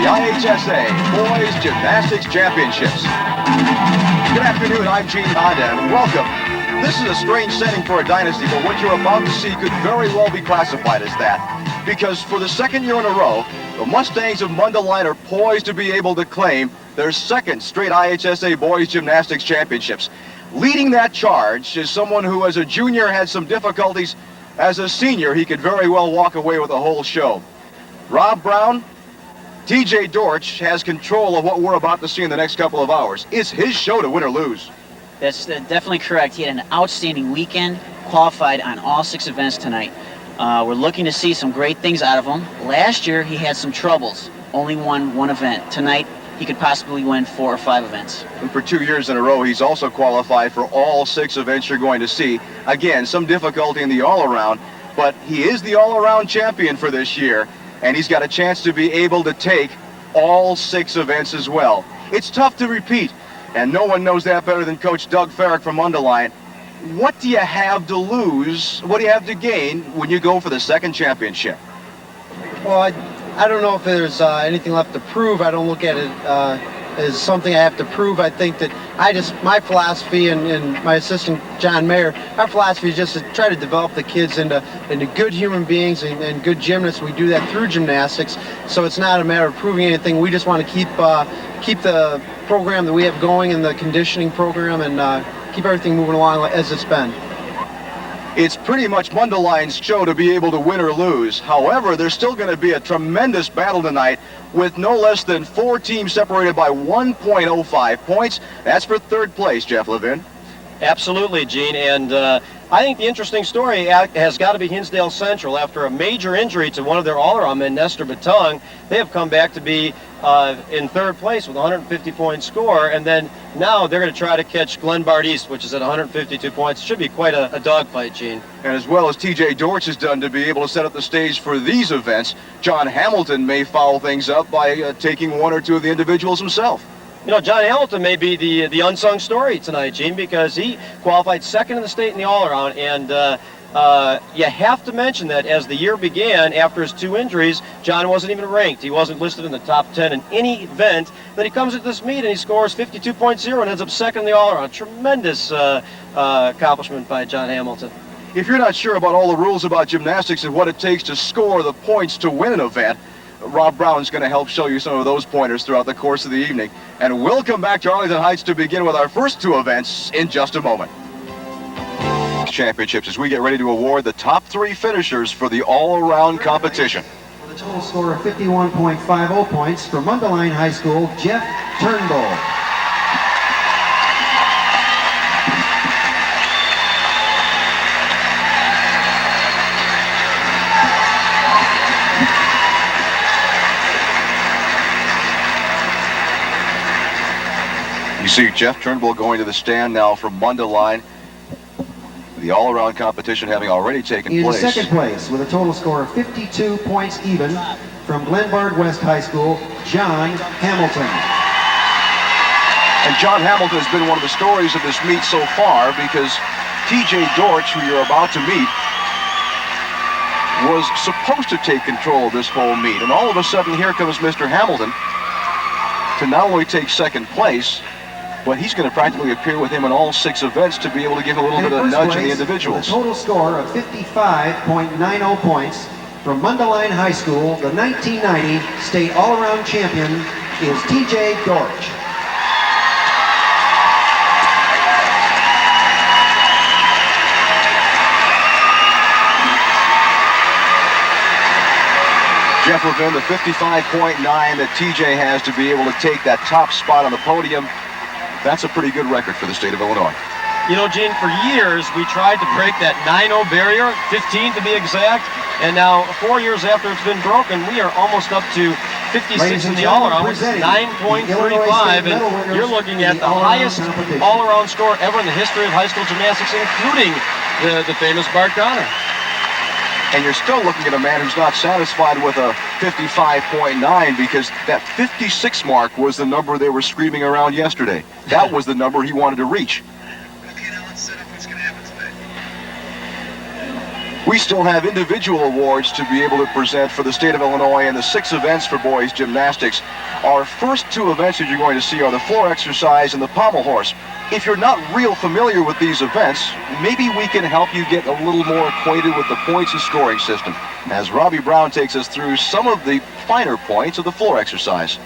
the IHSA Boys Gymnastics Championships. Good afternoon, I'm Gene Honda, and welcome. This is a strange setting for a dynasty, but what you're about to see could very well be classified as that. Because for the second year in a row, the Mustangs of Mundelein are poised to be able to claim their second straight IHSA Boys Gymnastics Championships. Leading that charge is someone who, as a junior, had some difficulties. As a senior, he could very well walk away with the whole show. Rob Brown, TJ Dortch has control of what we're about to see in the next couple of hours. It's his show to win or lose. That's definitely correct. He had an outstanding weekend, qualified on all 6 events tonight. We're looking to see some great things out of him. Last year, he had some troubles. Only won 1 event. Tonight, he could possibly win 4 or 5 events. And for 2 years in a row, he's also qualified for all 6 events you're going to see. Again, some difficulty in the all-around, but he is the all-around champion for this year, and he's got a chance to be able to take all 6 events as well. It's tough to repeat, and no one knows that better than Coach Doug Farrick from Mundelein. What do you have to lose? What do you have to gain when you go for the second championship? Well, I don't know if there's anything left to prove. I don't look at it as something I have to prove. I think that my philosophy and my assistant John Mayer, our philosophy is just to try to develop the kids into good human beings and good gymnasts. We do that through gymnastics, so it's not a matter of proving anything. We just want to keep the program that we have going and the conditioning program and keep everything moving along as it's been. It's pretty much Mundelein's show to be able to win or lose. However, there's still going to be a tremendous battle tonight with no less than 4 teams separated by 1.05 points. That's for 3rd place, Jeff Levin. Absolutely, Gene, and I think the interesting story has got to be Hinsdale Central. After a major injury to one of their all-around men, Nestor Batong, they have come back to be in 3rd place with a 150-point score, and then now they're going to try to catch Glenbard East, which is at 152 points. Should be quite a dogfight, Gene. And as well as TJ Dortch has done to be able to set up the stage for these events, John Hamilton may foul things up by taking 1 or 2 of the individuals himself. You know, John Hamilton may be the unsung story tonight, Gene, because he qualified 2nd in the state in the all-around, and you have to mention that as the year began, after his 2 injuries, John wasn't even ranked. He wasn't listed in the top 10 in any event. Then he comes at this meet and he scores 52.0 and ends up 2nd in the all-around. Tremendous accomplishment by John Hamilton. If you're not sure about all the rules about gymnastics and what it takes to score the points to win an event, Rob Brown's going to help show you some of those pointers throughout the course of the evening. And we'll come back to Arlington Heights to begin with our first 2 events in just a moment. Championships as we get ready to award the top 3 finishers for the all-around competition. With a total score of 51.50 points for Mundelein High School, Jeff Turnbull. You see Jeff Turnbull going to the stand now from Mundelein. The all-around competition having already taken place. In 2nd place with a total score of 52 points even from Glenbard West High School, John Hamilton. And John Hamilton has been one of the stories of this meet so far because TJ Dortch, who you're about to meet, was supposed to take control of this whole meet. And all of a sudden, here comes Mr. Hamilton to not only take 2nd place, but he's going to practically appear with him in all 6 events to be able to give a little bit of a nudge in the individuals. With a total score of 55.90 points from Mundelein High School, the 1990 state all-around champion is TJ Dortch. Jeff Levin, the 55.9 that TJ has to be able to take that top spot on the podium. That's a pretty good record for the state of Illinois. You know, Gene, for years we tried to break that 9-0 barrier, 15 to be exact, and now 4 years after it's been broken, we are almost up to 56 in the all-around, which is 9.35, and you're looking at the highest all-around score ever in the history of high school gymnastics, including the famous Bart Connor. And you're still looking at a man who's not satisfied with a 55.9 because that 56 mark was the number they were screaming around yesterday. That was the number he wanted to reach. Okay, now let's set up what's going to happen We still have individual awards to be able to present for the state of Illinois and the 6 events for boys gymnastics. Our first 2 events that you're going to see are the floor exercise and the pommel horse. If you're not real familiar with these events, maybe we can help you get a little more acquainted with the points and scoring system, as Robbie Brown takes us through some of the finer points of the floor exercise.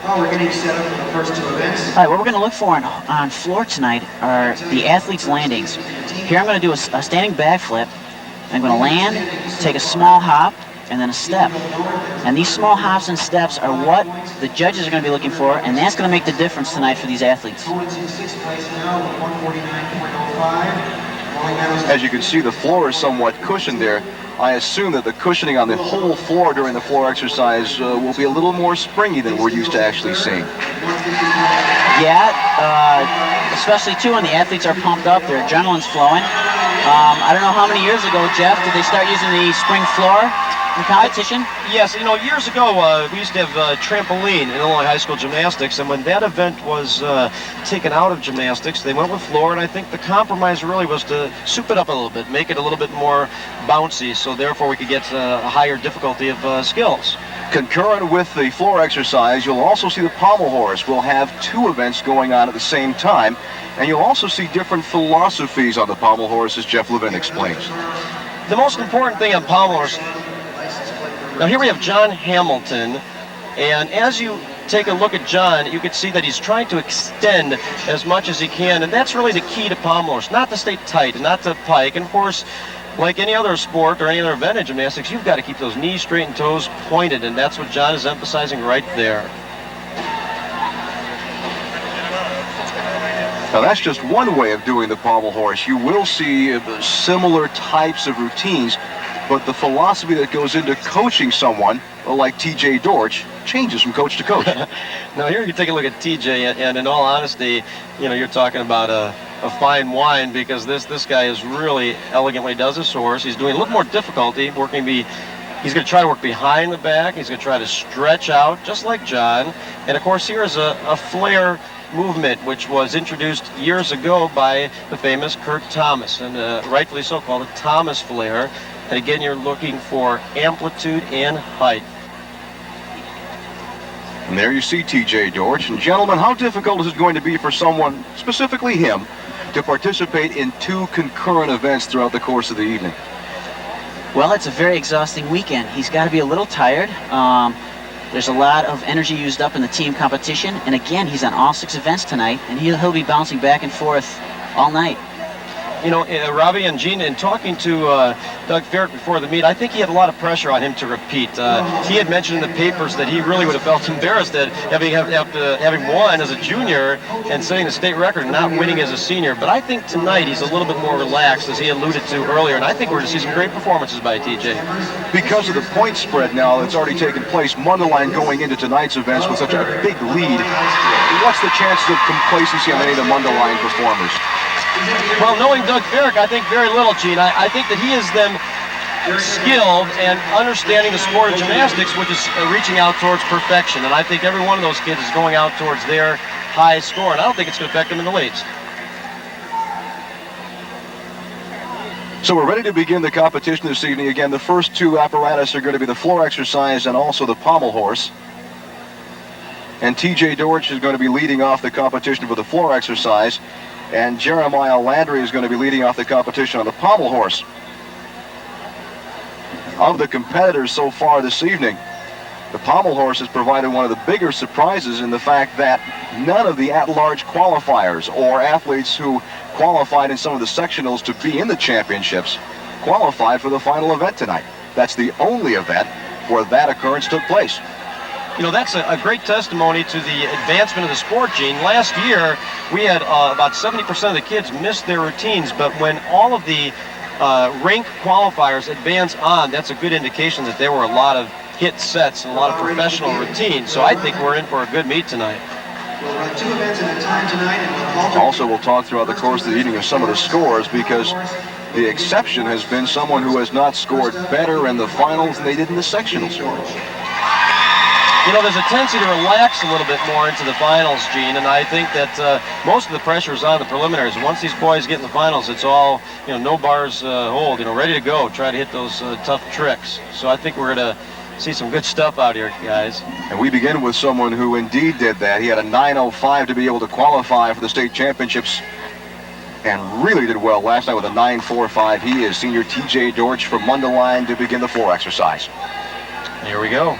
Well, we're getting set up for the first 2 events. All right, what we're going to look for on floor tonight are the athletes' landings. Here I'm going to do a standing backflip. I'm going to land, take a small hop, and then a step. And these small hops and steps are what the judges are going to be looking for, and that's going to make the difference tonight for these athletes. Opponents in 6th place now with 149.05. As you can see, the floor is somewhat cushioned there. I assume that the cushioning on the whole floor during the floor exercise will be a little more springy than we're used to actually seeing. Yeah, especially too when the athletes are pumped up, their adrenaline's flowing. I don't know how many years ago, Jeff, did they start using the spring floor in competition? Yes, you know, years ago we used to have trampoline in Illinois high school gymnastics, and when that event was taken out of gymnastics, they went with floor, and I think the compromise really was to soup it up a little bit, make it a little bit more bouncy, so therefore we could get a higher difficulty of skills. Concurrent with the floor exercise, you'll also see the pommel horse. We'll have 2 events going on at the same time, and you'll also see different philosophies on the pommel horse, as Jeff Levin explains. The most important thing on pommel horse, now here we have John Hamilton, and as you take a look at John, you can see that he's trying to extend as much as he can, and that's really the key to pommel horse, not to stay tight, not to pike, and of course, like any other sport or any other event in gymnastics, you've got to keep those knees straight and toes pointed, and that's what John is emphasizing right there. Now that's just one way of doing the pommel horse. You will see similar types of routines, but the philosophy that goes into coaching someone like TJ Dortch changes from coach to coach. Now here you take a look at TJ, and in all honesty, you know, you're talking about a fine wine, because this guy is really elegantly does his horse. He's doing a little more difficulty working he's going to try to work behind the back. He's going to try to stretch out just like John, and of course here is a flare movement which was introduced years ago by the famous Kurt Thomas, and rightfully so called a Thomas flare. And again, you're looking for amplitude and height. And there you see TJ Dortch. And gentlemen, how difficult is it going to be for someone, specifically him, to participate in 2 concurrent events throughout the course of the evening? Well, it's a very exhausting weekend. He's got to be a little tired. There's a lot of energy used up in the team competition. And again, he's on all 6 events tonight, and he'll be bouncing back and forth all night. You know, Robbie and Gene, in talking to Doug Ferrick before the meet, I think he had a lot of pressure on him to repeat. He had mentioned in the papers that he really would have felt embarrassed at having won as a junior and setting the state record and not winning as a senior. But I think tonight he's a little bit more relaxed, as he alluded to earlier, and I think we're going to see some great performances by TJ. Because of the point spread now that's already taken place, Mundelein going into tonight's events with such a big lead, what's the chances of complacency on any of the Mundelein performers? Well, knowing Doug Ferrick, I think very little, Gene. I think that he is them skilled and understanding the sport of gymnastics, which is reaching out towards perfection. And I think every one of those kids is going out towards their high score, and I don't think it's going to affect them in the least. So we're ready to begin the competition this evening. Again, the first 2 apparatus are going to be the floor exercise and also the pommel horse. And TJ Dortch is going to be leading off the competition for the floor exercise. And Jeremiah Landry is going to be leading off the competition on the pommel horse. Of the competitors so far this evening, the pommel horse has provided one of the bigger surprises in the fact that none of the at-large qualifiers or athletes who qualified in some of the sectionals to be in the championships qualified for the final event tonight. That's the only event where that occurrence took place. You know, that's a great testimony to the advancement of the sport, Gene. Last year, we had about 70% of the kids miss their routines, but when all of the rank qualifiers advance on, that's a good indication that there were a lot of hit sets and a lot of professional routines. So I think we're in for a good meet tonight. We'll run 2 events at a time tonight, and Also, we'll talk throughout the course of the evening of some of the scores, because the exception has been someone who has not scored better in the finals than they did in the sectionals. You know, there's a tendency to relax a little bit more into the finals, Gene, and I think that most of the pressure is on the preliminaries. Once these boys get in the finals, it's all, you know, no bars hold, you know, ready to go, try to hit those tough tricks. So I think we're going to see some good stuff out here, guys. And we begin with someone who indeed did that. He had a 9.05 to be able to qualify for the state championships and really did well last night with a 9.45. He is senior TJ Dortch from Mundelein to begin the floor exercise. Here we go.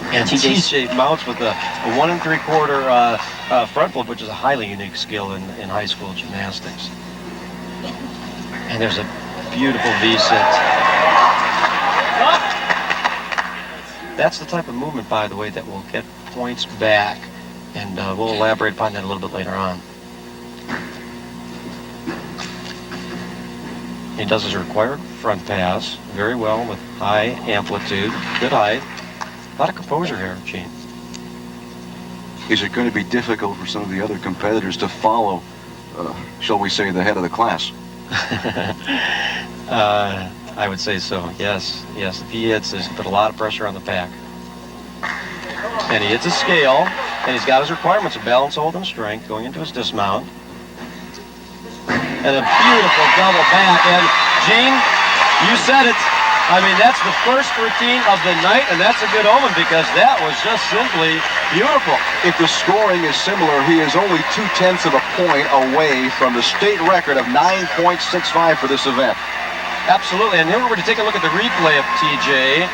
And TJ mounts with a 1 3/4 front flip, which is a highly unique skill in high school gymnastics. And there's a beautiful V-sit. That's the type of movement, by the way, that will get points back. And we'll elaborate upon that a little bit later on. He does his required front pass very well with high amplitude, good height. A lot of composure here, Gene. Is it going to be difficult for some of the other competitors to follow, shall we say, the head of the class? I would say so, yes. Yes, if he hits, there's put a lot of pressure on the pack. And he hits a scale, and he's got his requirements of balance, hold, and strength going into his dismount. And a beautiful double back. And Gene, you said it. I mean, that's the first routine of the night, and that's a good omen because that was just simply beautiful. If the scoring is similar, he is only 0.2 of a point away from the state record of 9.65 for this event. Absolutely, and here we're going to take a look at the replay of TJ.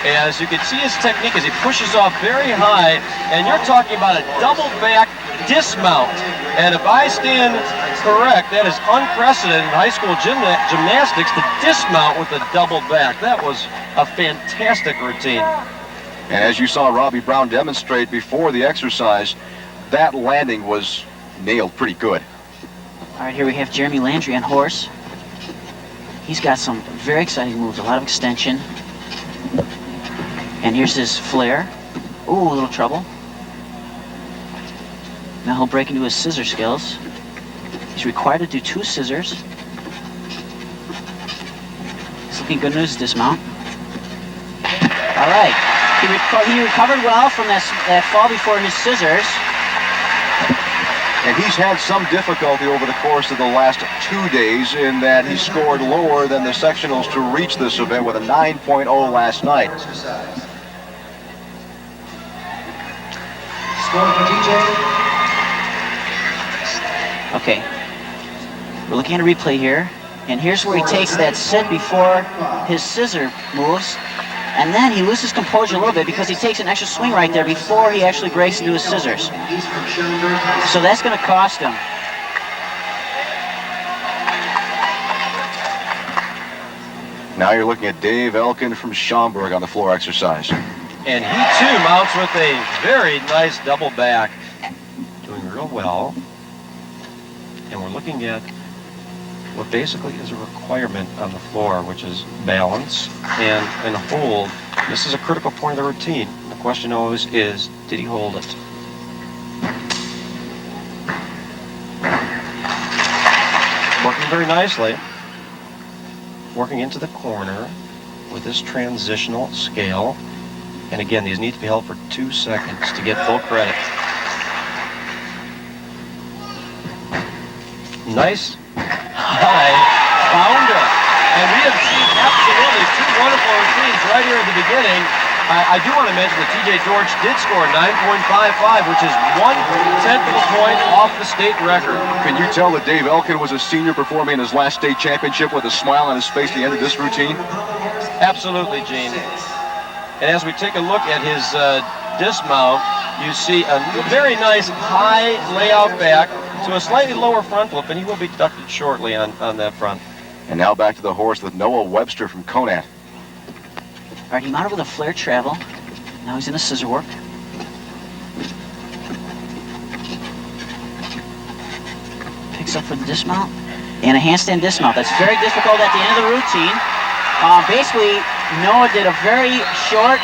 As you can see his technique as he pushes off very high, and you're talking about a double back dismount. And if I stand correct, that is unprecedented in high school gymnastics to dismount with a double back. That was a fantastic routine. And as you saw Robbie Brown demonstrate before the exercise, that landing was nailed pretty good. All right, here we have Jeremy Landry on horse. He's got some very exciting moves, a lot of extension. And here's his flare. Ooh, a little trouble. Now he'll break into his scissor skills. He's required to do 2 scissors. It's looking good in his dismount. All right, he recovered well from that fall before his scissors. And he's had some difficulty over the course of the last 2 days in that he scored lower than the sectionals to reach this event with a 9.0 last night. Score for TJ. Okay, we're looking at a replay here, and here's where he takes that sit before his scissor moves, and then he loses composure a little bit because he takes an extra swing right there before he actually breaks into his scissors. So that's going to cost him. Now you're looking at Dave Elkin from Schaumburg on the floor exercise. And he too mounts with a very nice double back. Doing real well. And we're looking at what basically is a requirement on the floor, which is balance and hold. This is a critical point of the routine. The question always is, did he hold it? Working very nicely. Working into the corner with this transitional scale. And again, these need to be held for 2 seconds to get full credit. Nice high founder. And we have seen absolutely 2 wonderful routines right here at the beginning. I do want to mention that TJ Dortch did score 9.55, which is 1/10 of a point off the state record. Can you tell that Dave Elkin was a senior performing in his last state championship with a smile on his face at the end of this routine? Absolutely, Gene. And as we take a look at his dismount, you see a very nice high layout back to a slightly lower front flip, and he will be deducted shortly on that front. And now back to the horse with Noah Webster from Conant. All right, he mounted with a flare travel. Now he's in a scissor work. Picks up for the dismount. And a handstand dismount. That's very difficult at the end of the routine. Basically, Noah did a very short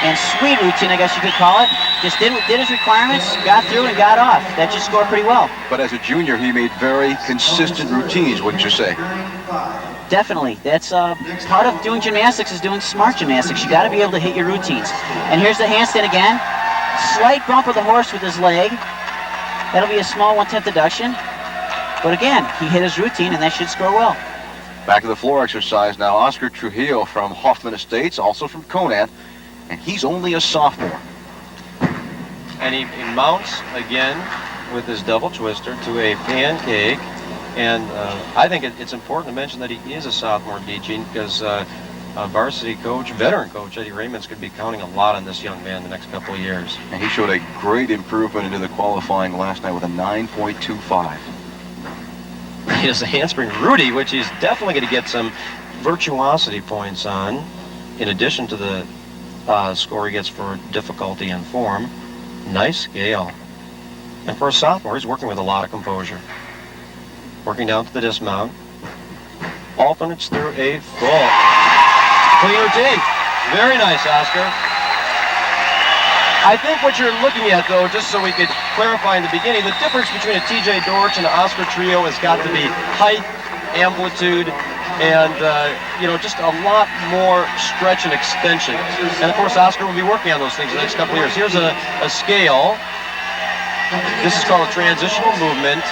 and sweet routine, I guess you could call it. Just did his requirements, got through, and got off. That just scored pretty well. But as a junior, he made very consistent routines, wouldn't you say? Definitely. That's part of doing gymnastics is doing smart gymnastics. You got to be able to hit your routines. And here's the handstand again. Slight bump of the horse with his leg. That'll be a small 1/10 deduction. But again, he hit his routine, and that should score well. Back to the floor exercise now. Oscar Trujillo from Hoffman Estates, also from Conant, and he's only a sophomore. And he mounts again with his double twister to a pancake. And I think it's important to mention that he is a sophomore, D-Gene, because varsity coach, veteran coach Eddie Raymond's going to be counting a lot on this young man the next couple of years. And he showed a great improvement into the qualifying last night with a 9.25. He has a handspring Rudy, which he's definitely going to get some virtuosity points on, in addition to the score he gets for difficulty and form. Nice scale. And for a sophomore, he's working with a lot of composure. Working down to the dismount. Alternates through a full. Clean routine. Very nice, Oscar. I think what you're looking at, though, just so we could clarify in the beginning, the difference between a TJ Dorch and an Oscar Trio has got to be height, amplitude, and, just a lot more stretch and extension. And, of course, Oscar will be working on those things the next couple of years. Here's a scale. This is called a transitional movement.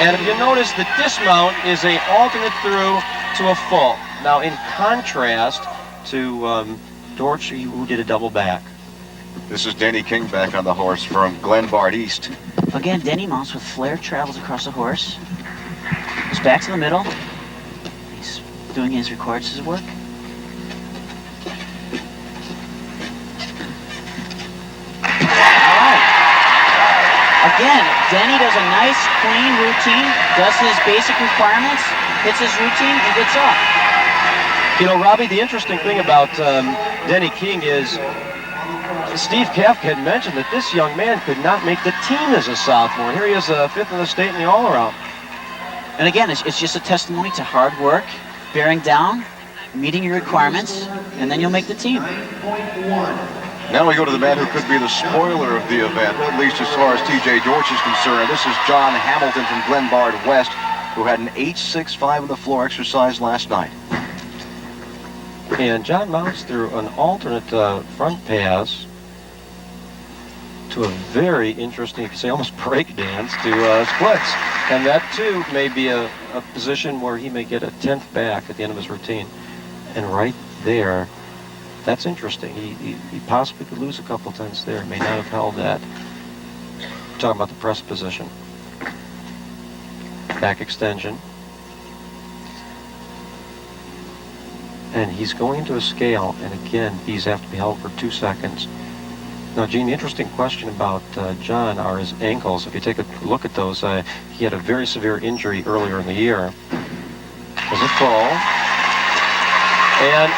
And if you notice, the dismount is an alternate through to a full. Now, in contrast to Dorch, who did a double back. This is Denny King back on the horse from Glenbard East. Again, Denny mounts with flare, travels across the horse. Goes back to the middle. He's doing his records his work. Again, Denny does a nice, clean routine, does his basic requirements, hits his routine, and gets off. You know, Robbie, the interesting thing about Denny King is Steve Kafka had mentioned that this young man could not make the team as a sophomore. Here he is, 5th in the state in the all-around. And again, it's just a testimony to hard work, bearing down, meeting your requirements, and then you'll make the team. Now we go to the man who could be the spoiler of the event, at least as far as TJ Dorch is concerned. This is John Hamilton from Glenbard West, who had an 8.65 in the floor exercise last night. And John mounts through an alternate front pass to a very interesting, you could say almost break dance, to splits. And that, too, may be a position where he may get a 10th back at the end of his routine. And right there, that's interesting. He possibly could lose a couple tenths there. May not have held that. We're talking about the press position. Back extension. And he's going into a scale, and again, these have to be held for 2 seconds. Now, Gene, the interesting question about John are his ankles. If you take a look at those, he had a very severe injury earlier in the year. There's a fall. And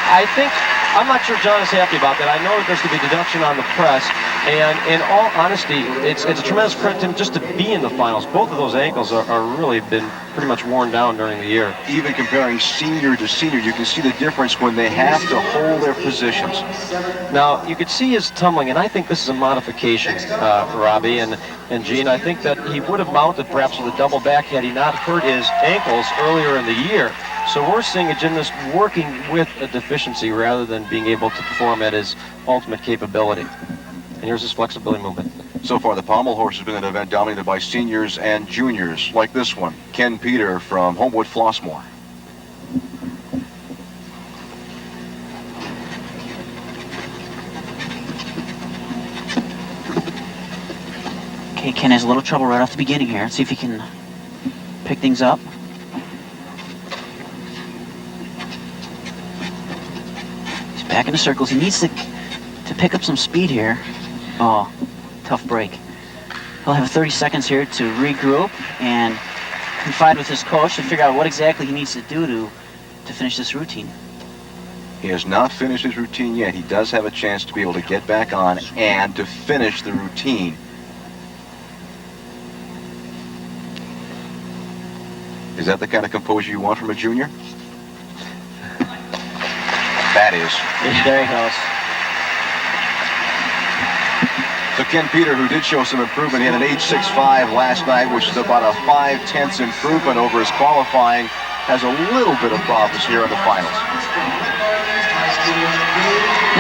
I'm not sure John is happy about that. I know that there's going to be deduction on the press, and in all honesty, it's a tremendous credit to him just to be in the finals. Both of those ankles are really been pretty much worn down during the year. Even comparing senior to senior, you can see the difference when they have to hold their positions. Now, you could see his tumbling, and I think this is a modification for Robbie. And Gene, I think that he would have mounted perhaps with a double back had he not hurt his ankles earlier in the year. So we're seeing a gymnast working with a deficiency rather than being able to perform at his ultimate capability. And here's his flexibility movement. So far, the pommel horse has been an event dominated by seniors and juniors, like this one, Ken Peter from Homewood Flossmoor. Okay, Ken has a little trouble right off the beginning here. Let's see if he can pick things up. He's back into circles. He needs to pick up some speed here. Oh, tough break. He'll have 30 seconds here to regroup and confide with his coach to figure out what exactly he needs to do to finish this routine. He has not finished his routine yet. He does have a chance to be able to get back on and to finish the routine. Is that the kind of composure you want from a junior? That is. There he goes. So Ken Peter, who did show some improvement, he had an 8.65 last night, which is about a 5/10 improvement over his qualifying, has a little bit of problems here in the finals.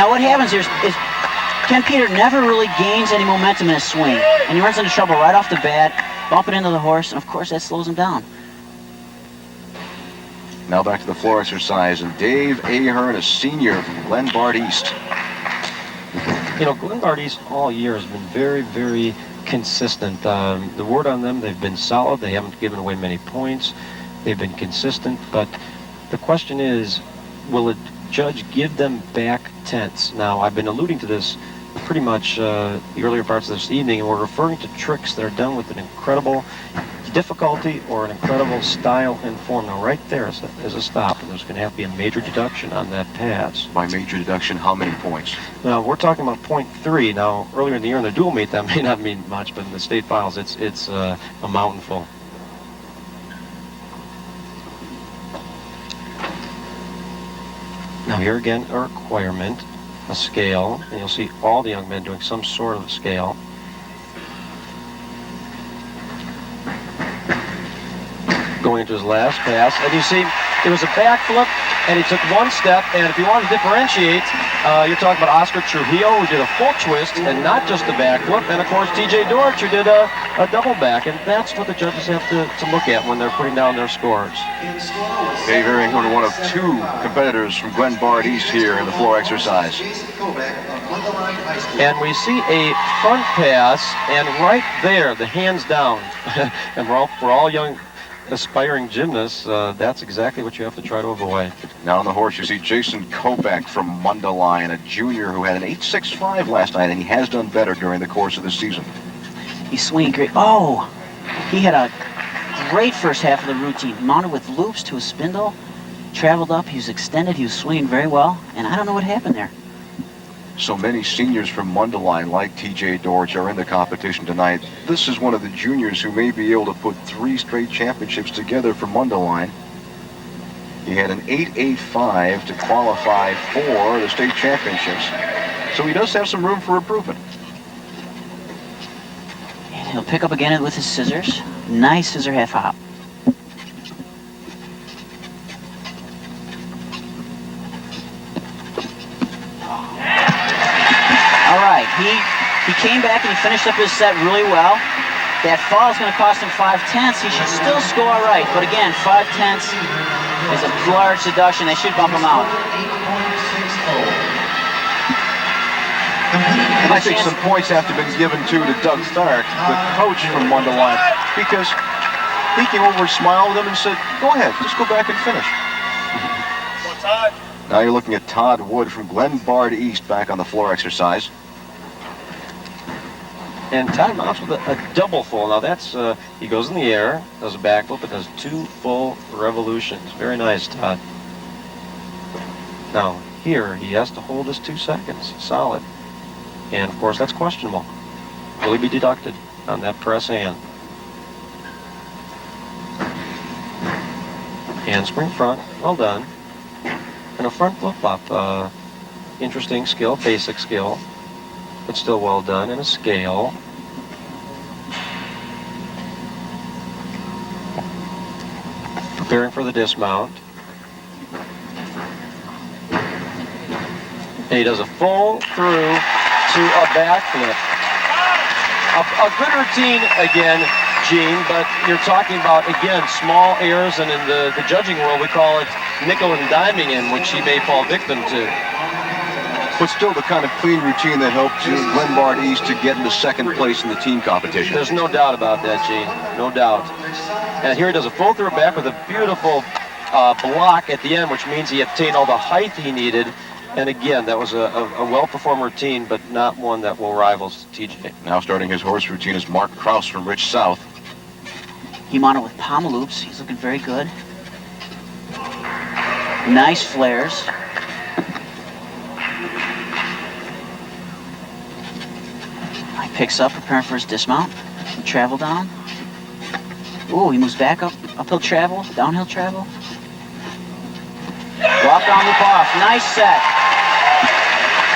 Now what happens here is Ken Peter never really gains any momentum in his swing, and he runs into trouble right off the bat, bumping into the horse, and of course that slows him down. Now back to the floor exercise, and Dave Ahern, a senior from Glenbard East. You know, Glenbard East all year has been very, very consistent. The word on them, they've been solid. They haven't given away many points. They've been consistent, but the question is, will a judge give them back tenths? Now, I've been alluding to this pretty much the earlier parts of this evening, and we're referring to tricks that are done with an incredible difficulty or an incredible style and form. Now, right there is a stop, and there's going to have to be a major deduction on that pass. By major deduction, how many points? Now, we're talking about .3. Now, earlier in the year in the dual meet, that may not mean much, but in the state finals, it's a mountain full. Now, here again, a requirement, a scale, and you'll see all the young men doing some sort of a scale. Going into his last pass, and you see it was a backflip, and he took one step, and if you want to differentiate, you're talking about Oscar Trujillo, who did a full twist, and not just a backflip, and of course TJ Dorch, who did a double back, and that's what the judges have to look at when they're putting down their scores. Dave Ahern, one of two competitors from Glenbard East here in the floor exercise. And we see a front pass, and right there, the hands down, and for all young aspiring gymnasts, that's exactly what you have to try to avoid. Now on the horse, you see Jason Kovac from Mundelein, a junior who had an 8.65 last night, and he has done better during the course of the season. He's swinging great. Oh, he had a great first half of the routine, mounted with loops to a spindle, traveled up, he was extended, he was swinging very well, and I don't know what happened there. So many seniors from Mundelein, like TJ Dorch, are in the competition tonight. This is one of the juniors who may be able to put 3 straight championships together for Mundelein. He had an 8.85 to qualify for the state championships. So he does have some room for improvement. And he'll pick up again with his scissors. Nice scissor half hop. All right, he came back and he finished up his set really well. That fall is going to cost him 5/10. He should still score all right, but again, 5/10 is a large deduction. They should bump him out. And I think some points have to be given to Doug Stark, the coach from Mundelein, because he came over and smiled with him and said, "Go ahead, just go back and finish." Now you're looking at Todd Wood from Glenbard East back on the floor exercise. And Todd mounts with a double full. Now that's, he goes in the air, does a backflip, and does 2 full revolutions. Very nice, Todd. Now here, he has to hold his 2 seconds, solid. And of course, that's questionable. Will he be deducted on that press hand? Handspring front, well done. And a front flip-flop, interesting skill, basic skill, but still well done. And a scale. Preparing for the dismount. And he does a full through to a backflip. A good routine again, Gene, but you're talking about, again, small errors, and in the judging world, we call it nickel and diming in, which he may fall victim to. But still the kind of clean routine that helped Glenbard East to get into second place in the team competition. There's no doubt about that, Gene, no doubt. And here he does a full through back with a beautiful block at the end, which means he obtained all the height he needed. And again, that was a well-performed routine, but not one that will rival TJ. Now starting his horse routine is Mark Kraus from Rich South. He mounted with pommel loops. He's looking very good. Nice flares. He picks up, preparing for his dismount. Travel down. Ooh, he moves back up, uphill travel, downhill travel. Drop down, loop off. Nice set.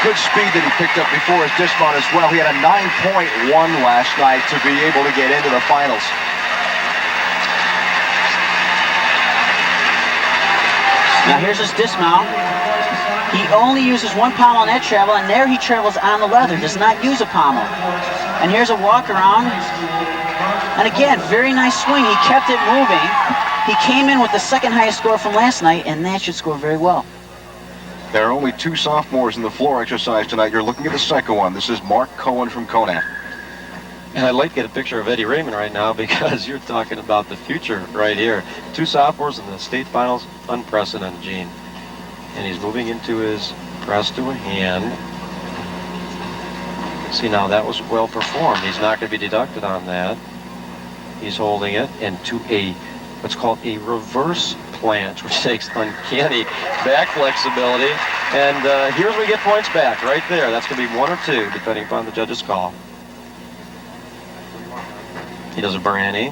Good speed that he picked up before his dismount as well. He had a 9.1 last night to be able to get into the finals. Now here's his dismount. He only uses one pommel on that travel, and there he travels on the leather, does not use a pommel. And here's a walk around. And again, very nice swing. He kept it moving. He came in with the second highest score from last night, and that should score very well. There are only 2 sophomores in the floor exercise tonight. You're looking at the second one. This is Mark Cohen from Conant. And I'd like to get a picture of Eddie Raymond right now because you're talking about the future right here. 2 sophomores in the state finals, unprecedented, Gene. And he's moving into his press to a hand. See, now that was well performed. He's not going to be deducted on that. He's holding it into a, what's called a reverse planche, which takes uncanny back flexibility. And here's where we get points back, right there. That's going to be 1 or 2, depending upon the judge's call. He does a Branny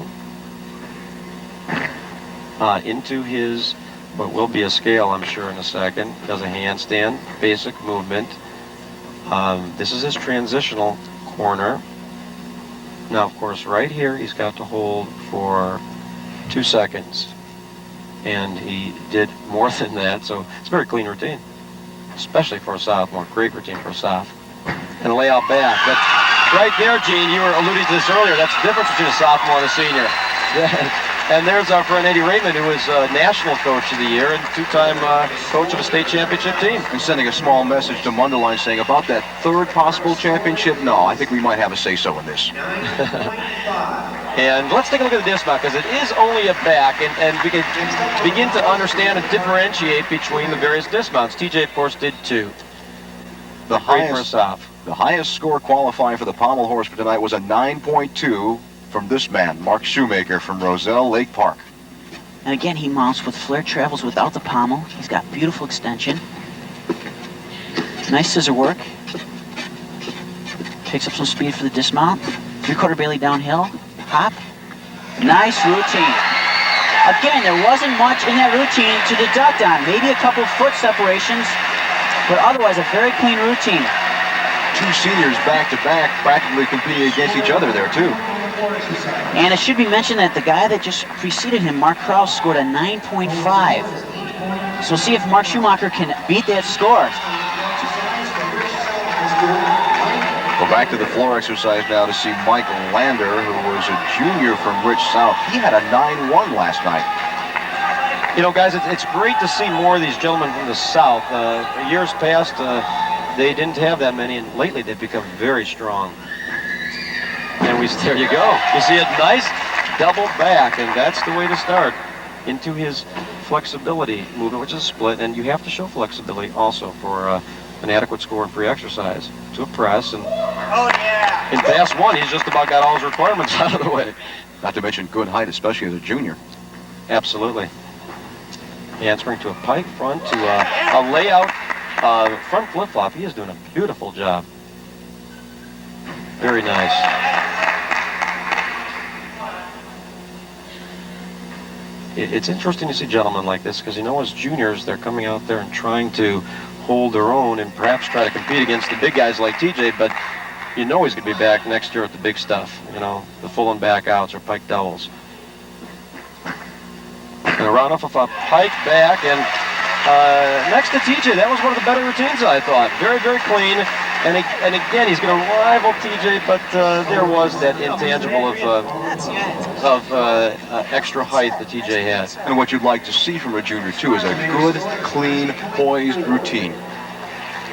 into his, what will be a scale, I'm sure, in a second. Does a handstand, basic movement. This is his transitional corner. Now, of course, right here, he's got to hold for 2 seconds. And he did more than that, so it's a very clean routine, especially for a sophomore. Great routine for a soph. And lay out back. That's right there, Gene. You were alluding to this earlier. That's the difference between a sophomore and a senior. And there's our friend Eddie Raymond, who was National Coach of the Year and 2-time coach of a state championship team. And sending a small message to Mundelein saying about that 3rd possible championship, no, I think we might have a say-so in this. And let's take a look at the dismount, because it is only a back, and we can begin to understand and differentiate between the various dismounts. TJ, of course, did 2. The highest score qualifying for the pommel horse for tonight was a 9.2 from this man, Mark Shoemaker from Roselle Lake Park. And again, he mounts with flare travels without the pommel. He's got beautiful extension. Nice scissor work. Picks up some speed for the dismount. 3/4 Bailey downhill. Hop. Nice routine. Again, there wasn't much in that routine to deduct on. Maybe a couple foot separations, but otherwise a very clean routine. 2 seniors back-to-back practically competing against each other there, too. And it should be mentioned that the guy that just preceded him, Mark Krause, scored a 9.5. So see if Mark Schumacher can beat that score. Go back to the floor exercise now to see Mike Lander, who was a junior from Rich South. He had a 9.1 last night. You know, guys, it's great to see more of these gentlemen from the South. Years past, they didn't have that many, and lately they've become very strong. And there you go. You see a nice double back, and that's the way to start into his flexibility movement, which is a split, and you have to show flexibility also for an adequate score in free exercise to a press. And in pass 1, he's just about got all his requirements out of the way. Not to mention good height, especially as a junior. Absolutely. Handspring to a pike front to a layout front flip-flop. He is doing a beautiful job. Very nice. It's interesting to see gentlemen like this, because you know, as juniors, they're coming out there and trying to hold their own and perhaps try to compete against the big guys like TJ, but you know he's going to be back next year at the big stuff, you know, the full and back outs or pike doubles. And a round off of a pike back, and next to TJ, that was one of the better routines, I thought. Very, very clean. And again, he's going to rival TJ, but there was that intangible of extra height that TJ has. And what you'd like to see from a junior, too, is a good, clean, poised routine.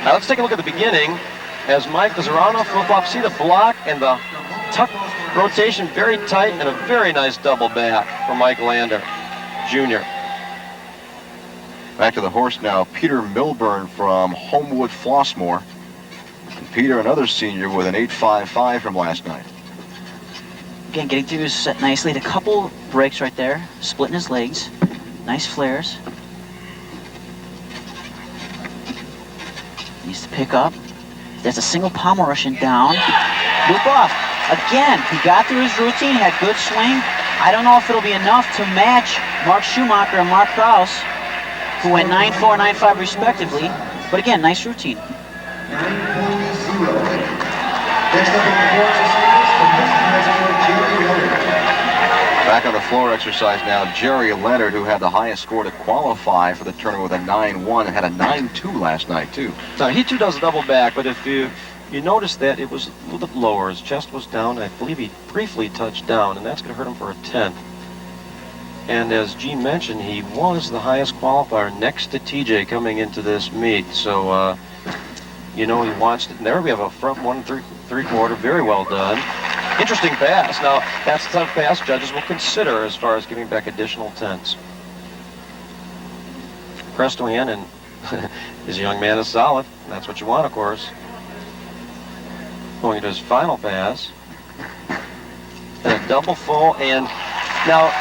Now let's take a look at the beginning. As Mike does a round off flip-flop, see the block and the tuck rotation very tight, and a very nice double back from Mike Lander, Jr. Back to the horse now, Peter Milburn from Homewood Flossmoor. And Peter, another senior, with an 8.55 from last night. Again, getting through his set nicely. A couple breaks right there, splitting his legs. Nice flares. Needs to pick up. There's a single pommel rushing down. Loop off. Again, he got through his routine, had good swing. I don't know if it'll be enough to match Mark Schumacher and Mark Krause, who went 9.4 and 9.5 respectively. But again, nice routine. Next up in the floor exercise, from Houston High School, Jerry Leonard. Back on the floor exercise now, Jerry Leonard, who had the highest score to qualify for the tournament with a 9-1, and had a 9-2 last night, too. Now, he too does a double back, but if you notice that it was a little bit lower. His chest was down. I believe he briefly touched down, and that's going to hurt him for a 10th. And as Gene mentioned, he was the highest qualifier next to TJ coming into this meet. So, he watched it. And there we have a front 1 3/4. Very well done. Interesting pass. Now, that's the type of pass judges will consider as far as giving back additional 10s. Presto in, and his young man is solid. That's what you want, of course. Going to his final pass. And a double full. And now,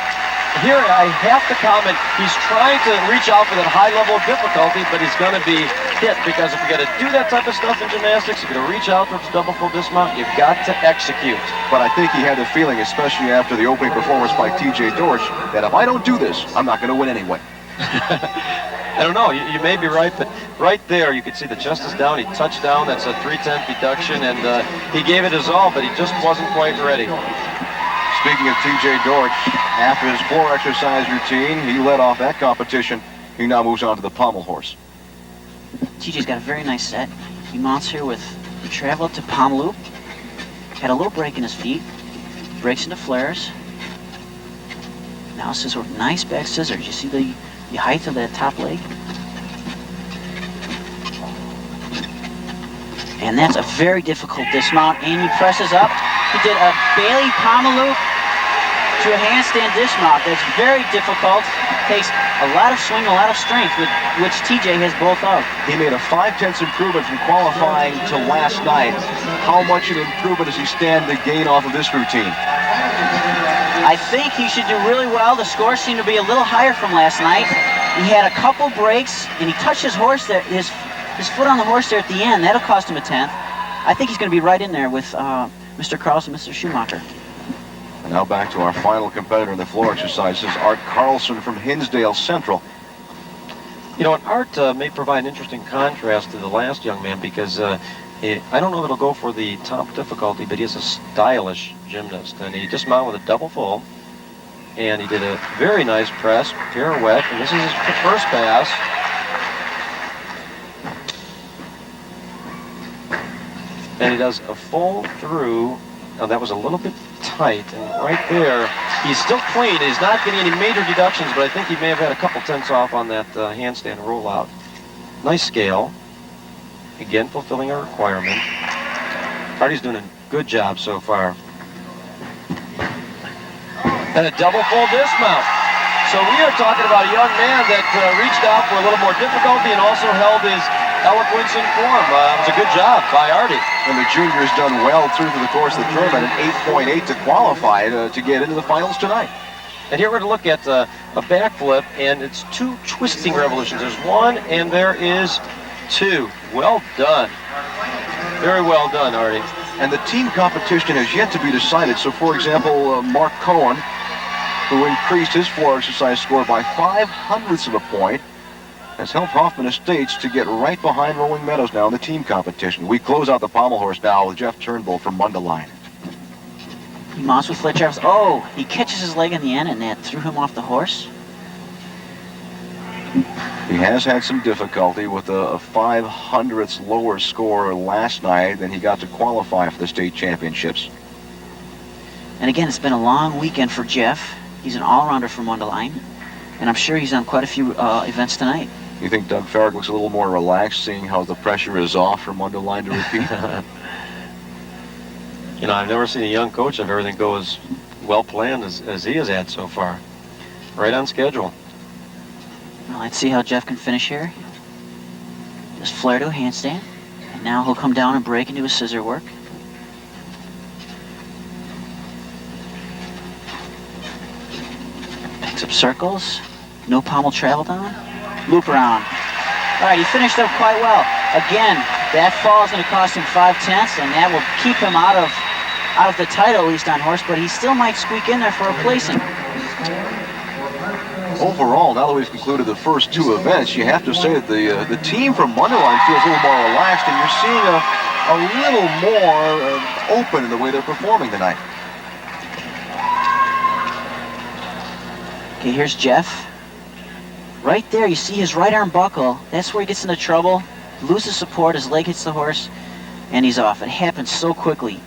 here I have to comment, he's trying to reach out for that high level of difficulty, but he's going to be hit, because if you're going to do that type of stuff in gymnastics, if you're going to reach out for the double full dismount, you've got to execute. But I think he had the feeling, especially after the opening performance by TJ Dorsch, that if I don't do this, I'm not going to win anyway. I don't know, you may be right, but right there you can see the chest is down, he touched down, that's a 3/10 deduction, and he gave it his all, but he just wasn't quite ready. Speaking of TJ Dorsch, after his floor exercise routine, he led off that competition. He now moves on to the pommel horse. TJ's got a very nice set. He mounts here with the travel up to palm loop. Had a little break in his feet. Breaks into flares. Now scissor, nice back scissors. You see the height of that top leg? And that's a very difficult dismount. And he presses up. He did a Bailey pommel loop to a handstand dismount. That's very difficult. Takes a lot of swing, a lot of strength, which TJ has both of. He made a 5/10 improvement from qualifying to last night. How much of an improvement does he stand to gain off of this routine? I think he should do really well. The scores seem to be a little higher from last night. He had a couple breaks, and he touched his horse there, his foot on the horse there at the end. That'll cost him a 10th. I think he's going to be right in there with Mr. Carlson, Mr. Schumacher. And now back to our final competitor in the floor exercises, Art Carlson from Hinsdale Central. And Art may provide an interesting contrast to the last young man, because I don't know if it'll go for the top difficulty, but he's a stylish gymnast, and he dismounted with a double full, and he did a very nice press, pirouette, and this is his first pass. And he does a full through. Now that was a little bit tight, and right there, he's still clean. He's not getting any major deductions, but I think he may have had a couple 10ths off on that handstand rollout. Nice scale. Again, fulfilling a requirement. Artie's doing a good job so far. And a double full dismount. So we are talking about a young man that reached out for a little more difficulty and also held his eloquence in form. It was a good job by Artie. And the junior's done well through the course of the tournament, an 8.8 to qualify to get into the finals tonight. And here we're going to look at a backflip, and it's 2 twisting revolutions. There's 1, and there is 2. Well done. Very well done, Artie. And the team competition has yet to be decided. So, for example, Mark Cohen, who increased his floor exercise score by 0.05 of a point, has helped Hoffman Estates to get right behind Rolling Meadows now in the team competition. We close out the pommel horse now with Jeff Turnbull from Mundelein. He mounts with flat traps. Oh, he catches his leg in the end, and that threw him off the horse. He has had some difficulty with a 0.05 lower score last night than he got to qualify for the state championships. And again, it's been a long weekend for Jeff. He's an all-rounder for Mundelein, and I'm sure he's on quite a few events tonight. You think Doug Farragut looks a little more relaxed, seeing how the pressure is off for Mundelein to repeat? I've never seen a young coach have everything go as well planned as he has had so far. Right on schedule. Well, let's see how Jeff can finish here. Just flare to a handstand, and now he'll come down and break into his scissor work. Picks up circles, no pommel travel down, loop around. All right, he finished up quite well. Again, that fall is going to cost him 0.5, and that will keep him out of the title, at least on horse, but he still might squeak in there for a placing. overall, now that we've concluded the first two events, you have to say that the team from Mundelein feels a little more relaxed, and you're seeing a little more open in the way they're performing tonight. Okay, here's Jeff. Right there, you see his right arm buckle. That's where he gets into trouble. Loses support, his leg hits the horse, and he's off. It happens so quickly.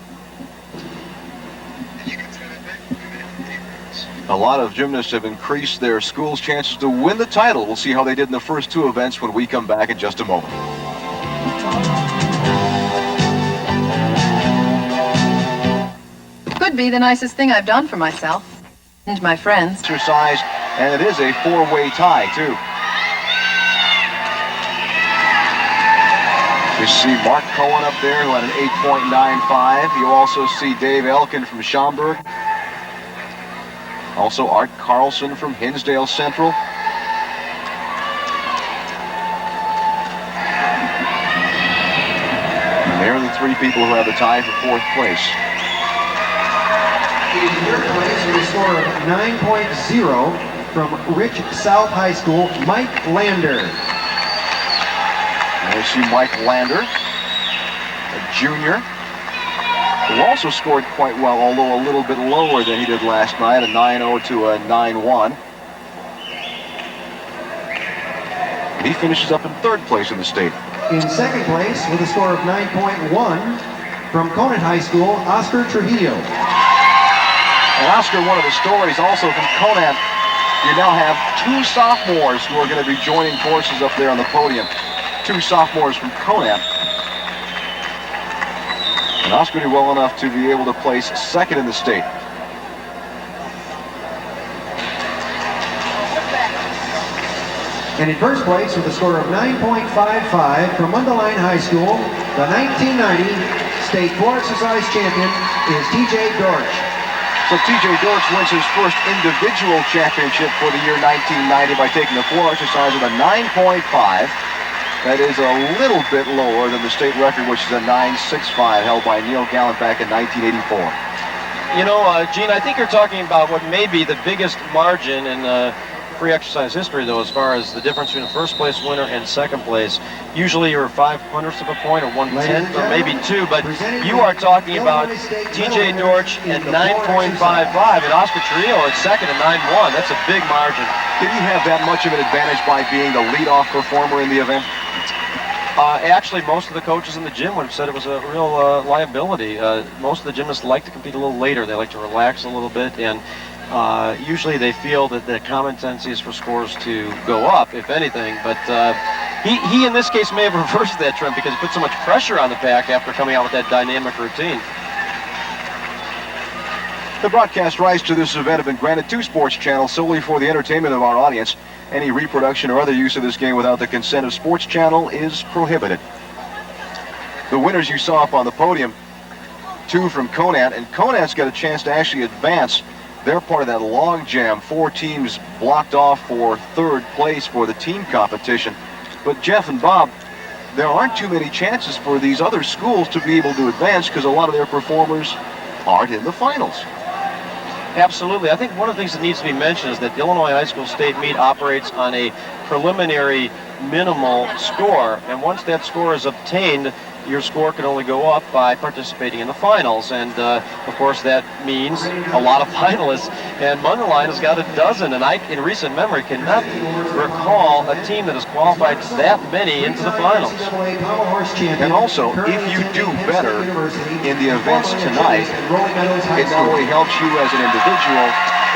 A lot of gymnasts have increased their school's chances to win the title. We'll see how they did in the first two events when we come back in just a moment. Could be the nicest thing I've done for myself and my friends. Exercise, and it is a four-way tie, too. You see Mark Cohen up there who had an 8.95. You also see Dave Elkin from Schaumburg. Also Art Carlson from Hinsdale Central. And there are the three people who have the tie for fourth place. In third place with a score of 9.0 from Rich South High School, Mike Lander. And we see Mike Lander, a junior, who also scored quite well, although a little bit lower than he did last night, a 9-0 to a 9-1. He finishes up in third place in the state. In second place with a score of 9.1 from Conant High School, Oscar Trujillo. And Oscar, one of the stories also from Conant, you now have two sophomores who are going to be joining forces up there on the podium. Two sophomores from Conant. And Oscar did well enough to be able to place second in the state. And in first place with a score of 9.55 from Mundelein High School, the 1990 state floor exercise champion is TJ Dorch. So TJ Dorch wins his first individual championship for the year 1990 by taking the floor exercise with a 9.5. That is a little bit lower than the state record, which is a 9.65, held by Neil Gallant back in 1984. You know, Gene, I think you're talking about what may be the biggest margin in free exercise history, though, as far as the difference between the first place winner and second place. Usually you're 5/100ths of a point or 1/10 or maybe two, but you are talking about TJ Dorch at 9.55 and Oscar Trujillo at second at 9.1. That's a big margin. Did he have that much of an advantage by being the leadoff performer in the event? Actually, most of the coaches in the gym would have said it was a real liability. Most of the gymnasts like to compete a little later. They like to relax a little bit, and usually they feel that the common tendency is for scores to go up, if anything. But he in this case may have reversed that trend because he put so much pressure on the pack after coming out with that dynamic routine. The broadcast rights to this event have been granted to Sports Channel solely for the entertainment of our audience. Any reproduction or other use of this game without the consent of Sports Channel is prohibited. The winners you saw up on the podium, two from Conant, and Conant's got a chance to actually advance. They're part of that log jam. 4 teams blocked off for third place for the team competition. But Jeff and Bob, there aren't too many chances for these other schools to be able to advance because a lot of their performers aren't in the finals. Absolutely. I think one of the things that needs to be mentioned is that the Illinois High School State Meet operates on a preliminary minimal score, and once that score is obtained, your score can only go up by participating in the finals, and of course that means a lot of finalists, and Mundelein has got a dozen, and I, in recent memory, cannot recall a team that has qualified that many into the finals. And also, if you do better in the events tonight, it not only helps you as an individual,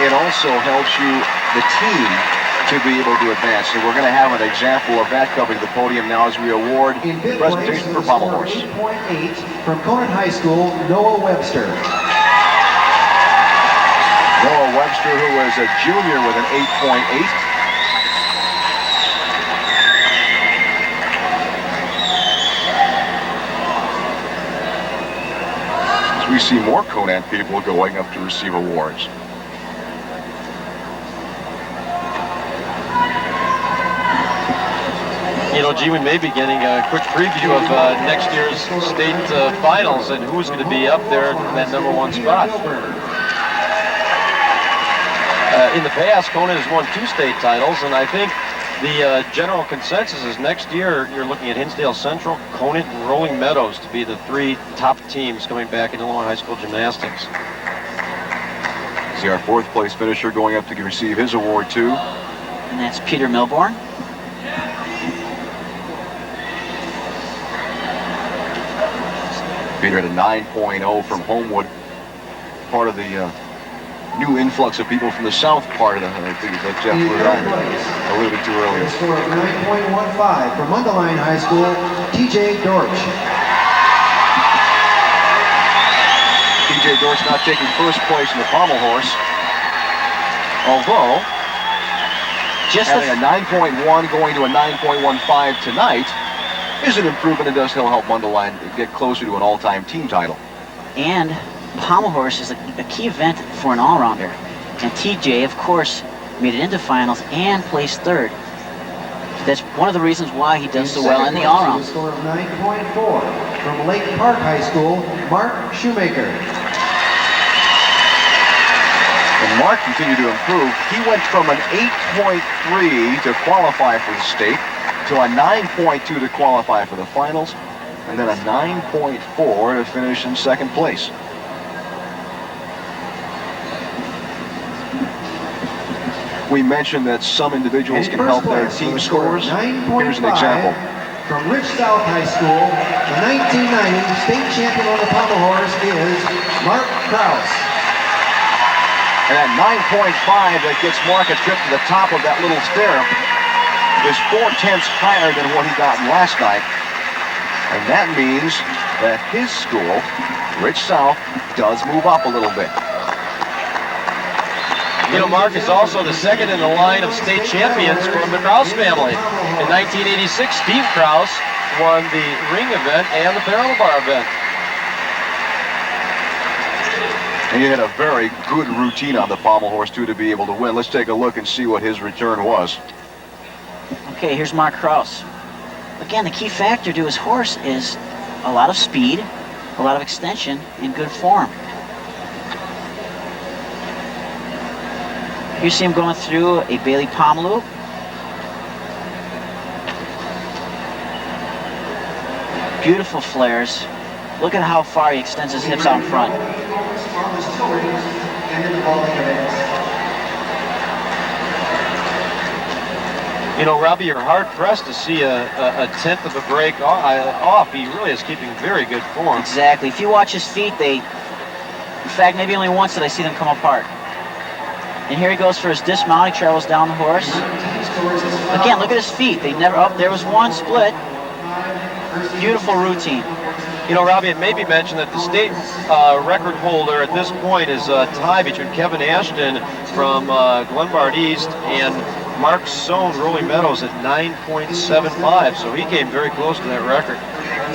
it also helps you, the team, to be able to advance. So we're going to have an example of that coming to the podium now as we award the presentation for Pommel Horse. 8.8 from Conant High School, Noah Webster. Noah Webster, who was a junior with an 8.8. As we see more Conant people going up to receive awards. You know, Gee, we may be getting a quick preview of next year's state finals and who's going to be up there in that #1 spot. in the past, Conant has won 2 state titles, and I think the general consensus is next year you're looking at Hinsdale Central, Conant, and Rolling Meadows to be the 3 top teams coming back in Illinois high school gymnastics. See our 4th place finisher going up to receive his award too. And that's Peter Milborn. Peter had a 9.0 from Homewood, part of the new influx of people from the south part of the things that Jeff alluded to earlier. A score of 9.15 from Mundelein High School, TJ Dorch. TJ Dorch not taking first place in the pommel horse, although Just having a 9.1 going to a 9.15 tonight is an improvement and does help Mundelein get closer to an all-time team title. And pommel horse is a key event for an all-rounder. And TJ, of course, made it into finals and placed 3rd. That's one of the reasons why he does so well in the all-round. A score of 9.4 from Lake Park High School, Mark Shoemaker. And Mark continued to improve. He went from an 8.3 to qualify for the state to a 9.2 to qualify for the finals, and then a 9.4 to finish in 2nd place. We mentioned that some individuals can help their team scores. Here's an example. From Rich South High School, the 1990 state champion on the pommel horse is Mark Krause. And at 9.5, that gets Mark a trip to the top of that little stirrup, is 4/10 higher than what he got last night. And that means that his school, Rich South, does move up a little bit. You know, Mark is also the 2nd in the line of state champions from the Krause family. In 1986, Steve Krause won the ring event and the parallel bar event. And he had a very good routine on the pommel horse, too, to be able to win. Let's take a look and see what his return was. Okay, here's Mark Krause. Again, the key factor to his horse is a lot of speed, a lot of extension, and good form. You see him going through a Bailey palm loop. Beautiful flares. Look at how far he extends his hips out in front. You know, Robbie, you're hard-pressed to see a 1/10 of a break off. He really is keeping very good form. Exactly. If you watch his feet, in fact, maybe only once did I see them come apart. And here he goes for his dismount. He travels down the horse. Again, look at his feet. They never, there was one split. Beautiful routine. You know, Robbie, it may be mentioned that the state record holder at this point is a tie between Kevin Ashton from Glenbard East and Mark Sohn, Rolling Meadows, at 9.75, so he came very close to that record.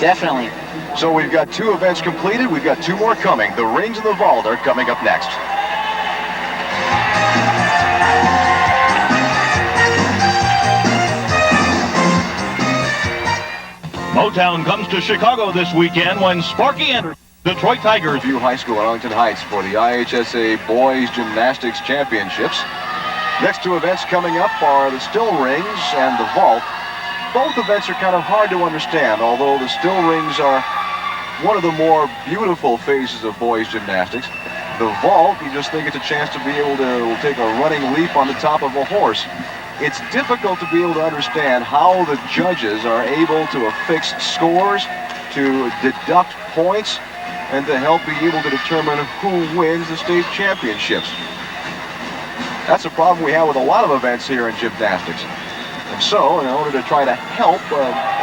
Definitely. So we've got 2 events completed. We've got 2 more coming. The rings and the vault are coming up next. Motown comes to Chicago this weekend when Sparky and Detroit Tigers. View High School in Arlington Heights for the IHSA Boys Gymnastics Championships. Next 2 events coming up are the still rings and the vault. Both events are kind of hard to understand, although the still rings are one of the more beautiful phases of boys gymnastics. The vault, you just think it's a chance to be able to take a running leap on the top of a horse. It's difficult to be able to understand how the judges are able to affix scores, to deduct points, and to help be able to determine who wins the state championships. That's a problem we have with a lot of events here in gymnastics. And so, in order to try to help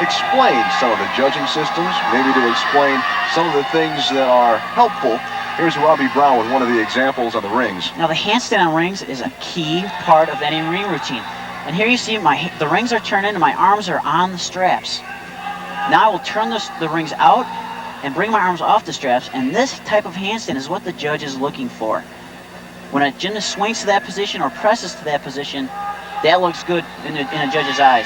explain some of the judging systems, maybe to explain some of the things that are helpful, here's Robbie Brown with one of the examples on the rings. Now, the handstand on rings is a key part of any ring routine. And here you see the rings are turning and my arms are on the straps. Now I will turn the rings out and bring my arms off the straps, and this type of handstand is what the judge is looking for. When a gymnast swings to that position or presses to that position, that looks good in a judge's eyes.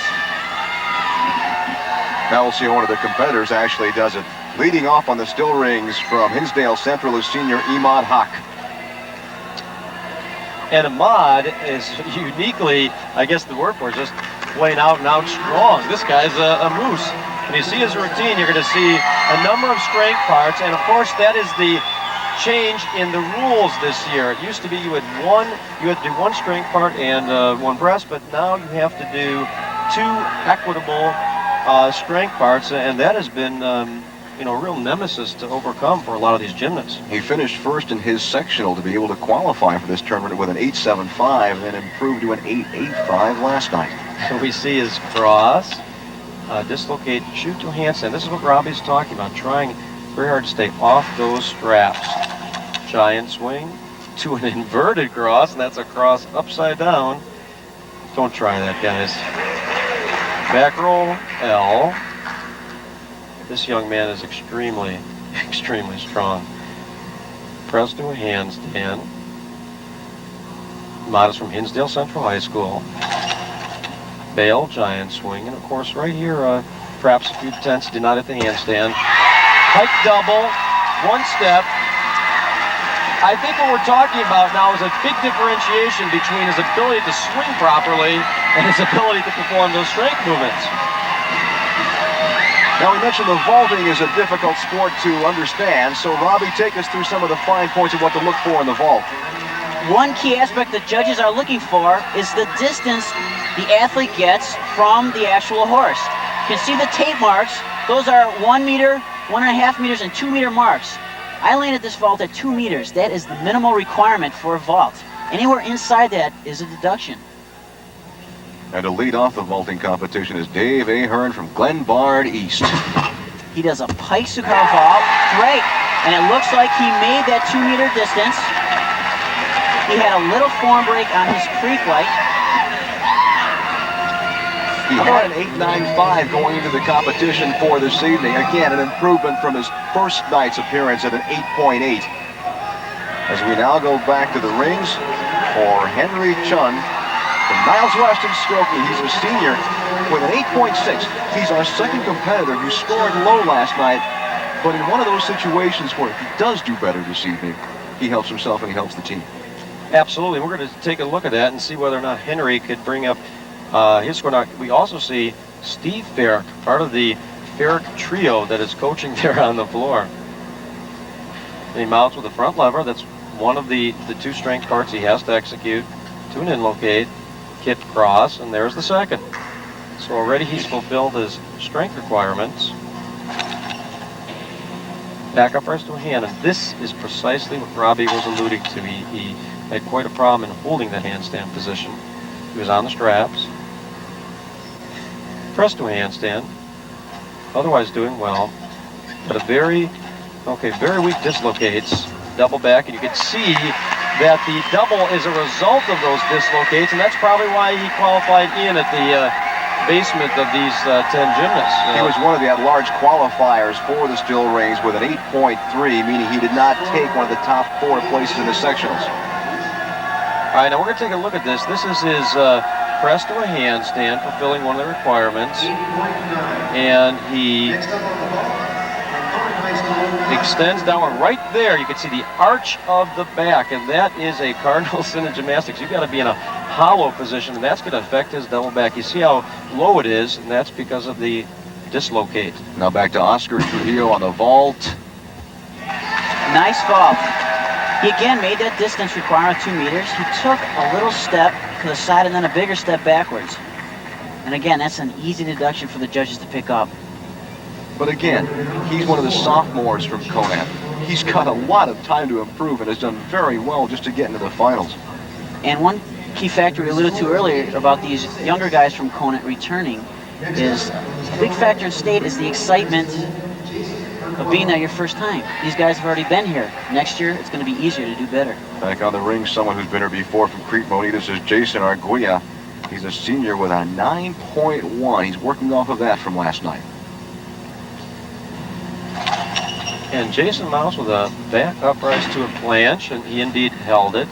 Now we'll see how one of the competitors actually does it. Leading off on the still rings from Hinsdale Central is senior Emad Haq. And Ahmad is uniquely, I guess the word for it, just plain out and out strong. This guy's a moose. When you see his routine, you're going to see a number of strength parts, and of course that is the change in the rules this year. It used to be you had to do one strength part and one breast, but now you have to do 2 equitable strength parts, and that has been a real nemesis to overcome for a lot of these gymnasts. He finished first in his sectional to be able to qualify for this tournament with an 8.75 and then improved to an 8.85 last night. So we see his cross, dislocate, shoot to handstand. This is what Robbie's talking about, trying very hard to stay off those straps. Giant swing to an inverted cross, and that's a cross upside down. Don't try that, guys. Back roll, L. This young man is extremely, extremely strong. Press to a handstand. Modest from Hinsdale Central High School. Bail, giant swing, and of course right here, perhaps a few tenths, did not hit the handstand. Pike double, 1 step. I think what we're talking about now is a big differentiation between his ability to swing properly and his ability to perform those strength movements. Now, we mentioned the vaulting is a difficult sport to understand, so Robbie, take us through some of the fine points of what to look for in the vault. One key aspect that judges are looking for is the distance the athlete gets from the actual horse. You can see the tape marks. Those are 1 meter, 1.5 meters, and 2 meter marks. I landed this vault at 2 meters. That is the minimal requirement for a vault. Anywhere inside that is a deduction. And to lead off the vaulting competition is Dave Ahern from Glenbard East. He does a pike Sukar vault. Great. And it looks like he made that 2 meter distance. He had a little form break on his pre-flight. He had an 8.95 going into the competition for this evening. Again, an improvement from his first night's appearance at an 8.8. As we now go back to the rings for Henry Chun from Niles Weston Skokie. He's a senior with an 8.6. He's our second competitor who scored low last night, but in one of those situations where he does do better this evening, he helps himself and he helps the team. Absolutely. We're going to take a look at that and see whether or not Henry could bring up his score. Now, we also see Steve Farrick, part of the Farrick trio that is coaching there on the floor. And he mounts with the front lever. That's one of the 2 strength parts he has to execute. To an in-locate, kit cross, and there's the second. So already he's fulfilled his strength requirements. Back up press to a hand, and this is precisely what Robbie was alluding to. He had quite a problem in holding that handstand position. He was on the straps. Press to a handstand. Otherwise doing well. But a very weak dislocates. Double back, and you can see that the double is a result of those dislocates, and that's probably why he qualified in at the basement of these 10 gymnasts. He was one of the at-large qualifiers for the still rings with an 8.3, meaning he did not take one of the top 4 places in the sectionals. All right, now we're going to take a look at this. This is his press to a handstand, fulfilling one of the requirements. And he extends downward right there. You can see the arch of the back, and that is a cardinal sin in gymnastics. You've got to be in a hollow position, and that's going to affect his double back. You see how low it is, and that's because of the dislocate. Now back to Oscar Trujillo on the vault. Nice vault. He again made that distance requirement 2 meters. He took a little step to the side and then a bigger step backwards. And again, that's an easy deduction for the judges to pick up. But again, he's one of the sophomores from Conant. He's got a lot of time to improve and has done very well just to get into the finals. And one key factor we alluded to earlier about these younger guys from Conant returning is a big factor in state is the excitement of being there your first time. These guys have already been here. Next year, it's going to be easier to do better. Back on the ring, someone who's been here before from Crete Moni. This is Jason Arguya. He's a senior with a 9.1. He's working off of that from last night. And Jason mounts with a back uprise to a planche, and he indeed held it.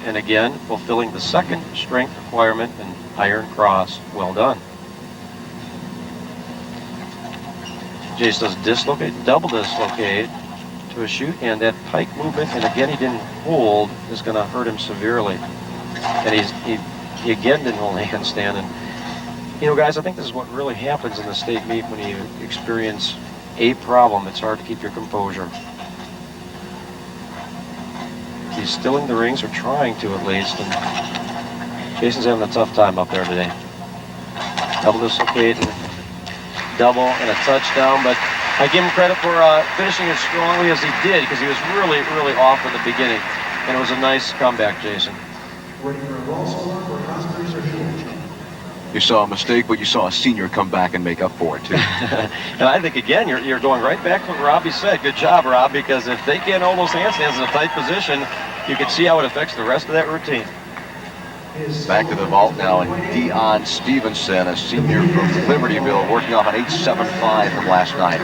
And again, fulfilling the second strength requirement in iron cross. Well done. Jason does dislocate, double dislocate to a shoot, and that pike movement, and again he didn't hold, is going to hurt him severely. And he again didn't hold a handstand. And you know, guys, I think this is what really happens in the state meet when you experience a problem. It's hard to keep your composure. He's stilling the rings, or trying to at least, and Jason's having a tough time up there today. Double dislocate and double and a touchdown, but I give him credit for finishing as strongly as he did, because he was really, really off in the beginning, and it was a nice comeback, Jason. Waiting for a ball score for Ospreys or Heels. You saw a mistake, but you saw a senior come back and make up for it, too. And I think, again, you're going right back to what Robbie said. Good job, Rob, because if they can't hold those handstands in a tight position, you can see how it affects the rest of that routine. Back to the vault now, and Dion Stevenson, a senior from Libertyville, working off an 8.75 from last night.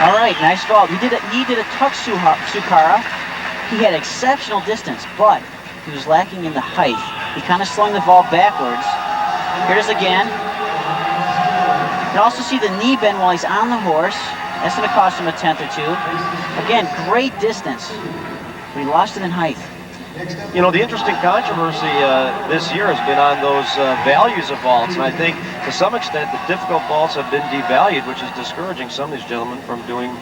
All right, nice vault. He did a tuck Sukara. He had exceptional distance, but he was lacking in the height. He kind of slung the vault backwards. Here it is again. You can also see the knee bend while he's on the horse. That's going to cost him a tenth or two. Again, great distance, but he lost it in height. You know, the interesting controversy this year has been on those values of vaults, and I think to some extent the difficult vaults have been devalued, which is discouraging some of these gentlemen from doing,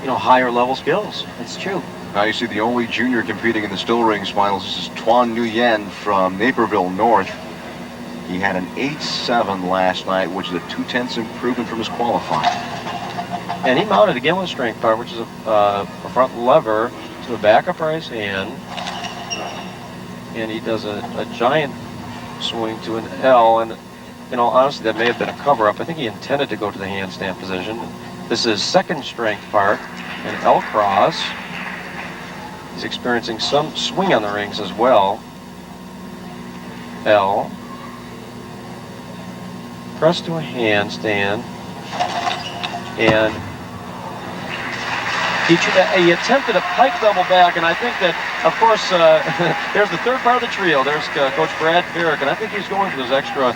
you know, higher level skills. That's true. Now you see the only junior competing in the still rings finals. This is Tuan Nguyen from Naperville North. He had an 8.7 last night, which is a 0.2 improvement from his qualifying. And he mounted again with a strength part, which is a front lever to the back of his hand. And he does a giant swing to an L. And, you know, honestly, that may have been a cover-up. I think he intended to go to the handstand position. This is second strength part, an L cross. He's experiencing some swing on the rings as well. L. Press to a handstand. And he attempted a pike double back, and I think that, of course, there's the third part of the trio. There's Coach Brad Farrick, and I think he's going for those extra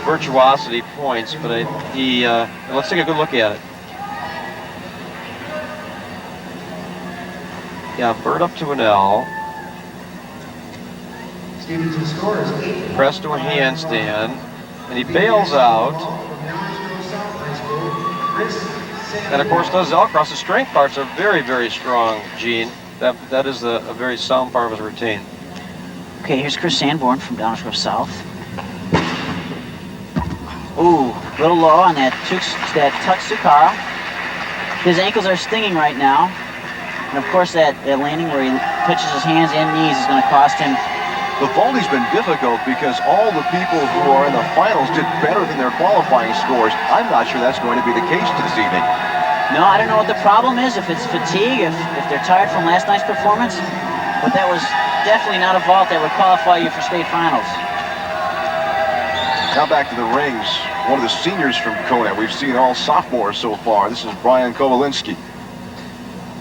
virtuosity points, but let's take a good look at it. Yeah, bird up to an L. Stevenson's score is 8. Press to a handstand, and he bails out. And of course, those L crosses strength parts are very, very strong, Gene. That is a very sound part of his routine. Okay, here's Chris Sanborn from Downers Grove South. Ooh, a little low on that tuck Sukara. His ankles are stinging right now. And of course, that landing where he pitches his hands and knees is going to cost him. The vaulting's been difficult because all the people who are in the finals did better than their qualifying scores. I'm not sure that's going to be the case this evening. No, I don't know what the problem is, if it's fatigue, if they're tired from last night's performance. But that was definitely not a vault that would qualify you for state finals. Now back to the rings. One of the seniors from Kona. We've seen all sophomores so far. This is Brian Kowalinsky.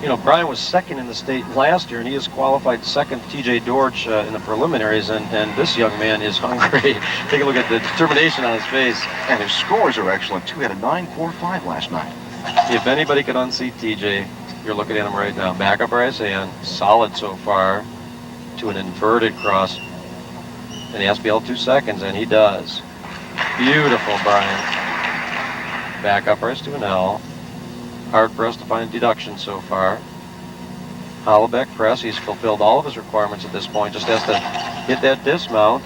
You know, Brian was second in the state last year, and he has qualified second to TJ Dorch in the preliminaries, and this young man is hungry. Take a look at the determination on his face. And his scores are excellent, too. He had a 9.45 last night. If anybody could unseat TJ, you're looking at him right now. Back up right hand, solid so far, to an inverted cross. And he has to be held 2 seconds, and he does. Beautiful, Brian. Back up right to an L. Hard press to find deduction so far. Hollow back press. He's fulfilled all of his requirements at this point. Just has to hit that dismount.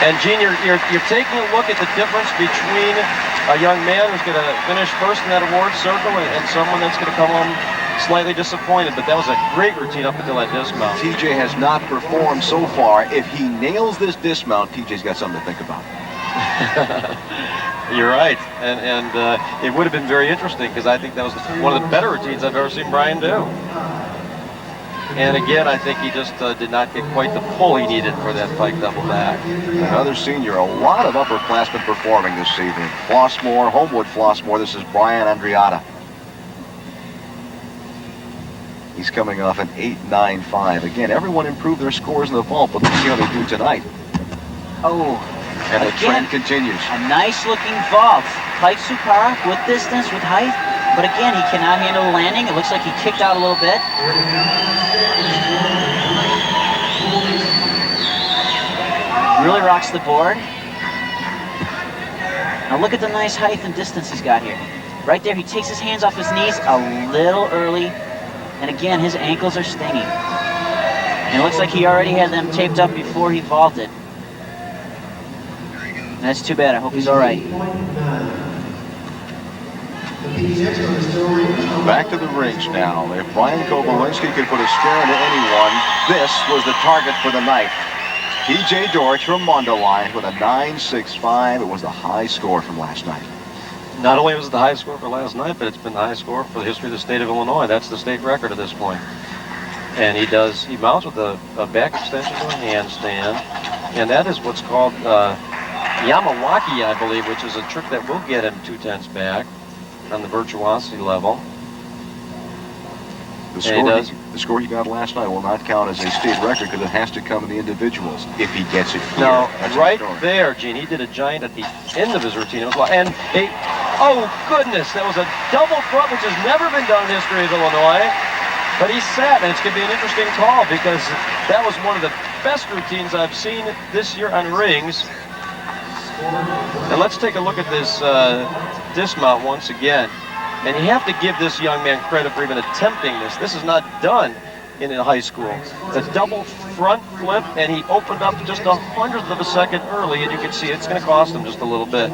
And Gene, you're taking a look at the difference between a young man who's going to finish first in that award circle and someone that's going to come home slightly disappointed. But that was a great routine up until that dismount. TJ has not performed so far. If he nails this dismount, TJ's got something to think about. You're right, and it would have been very interesting because I think that was one of the better routines I've ever seen Brian do. And again, I think he just did not get quite the pull he needed for that pike double back. Another senior, a lot of upperclassmen performing this evening. Flossmoor, Homewood Flossmoor, this is Brian Andriata. He's coming off an 8.95. Again, everyone improved their scores in the vault, but let's see how they do tonight. Oh, And the again, trend continues. a nice-looking vault. Pike Sukara with distance, with height, but again, he cannot handle the landing. It looks like he kicked out a little bit. Really rocks the board. Now look at the nice height and distance he's got here. Right there, he takes his hands off his knees a little early. And again, his ankles are stinging. And it looks like he already had them taped up before he vaulted. That's too bad. I hope he's all right. Back to the rings now. If Brian Kovalinski could put a scare into anyone, this was the target for the night. TJ Dorch from Mundelein with a 9.65. It was the high score from last night. Not only was it the high score for last night, but it's been the high score for the history of the state of Illinois. That's the state record at this point. And he mounts with a back extension to a handstand. And that is what's called Yamawaki, I believe, which is a trick that will get him 2/10 back on the virtuosity level. The score he got last night will not count as a state record because it has to come in the individuals if he gets it here. Now, That's right there, Gene, he did a giant at the end of his routine. It was, and oh goodness, that was a double front, which has never been done in the history of Illinois. But he sat, and it's going to be an interesting call because that was one of the best routines I've seen this year on rings. And let's take a look at this dismount once again. And you have to give this young man credit for even attempting this. This is not done in high school. A double front flip, and he opened up just a 100th of a second early, and you can see it's going to cost him just a little bit.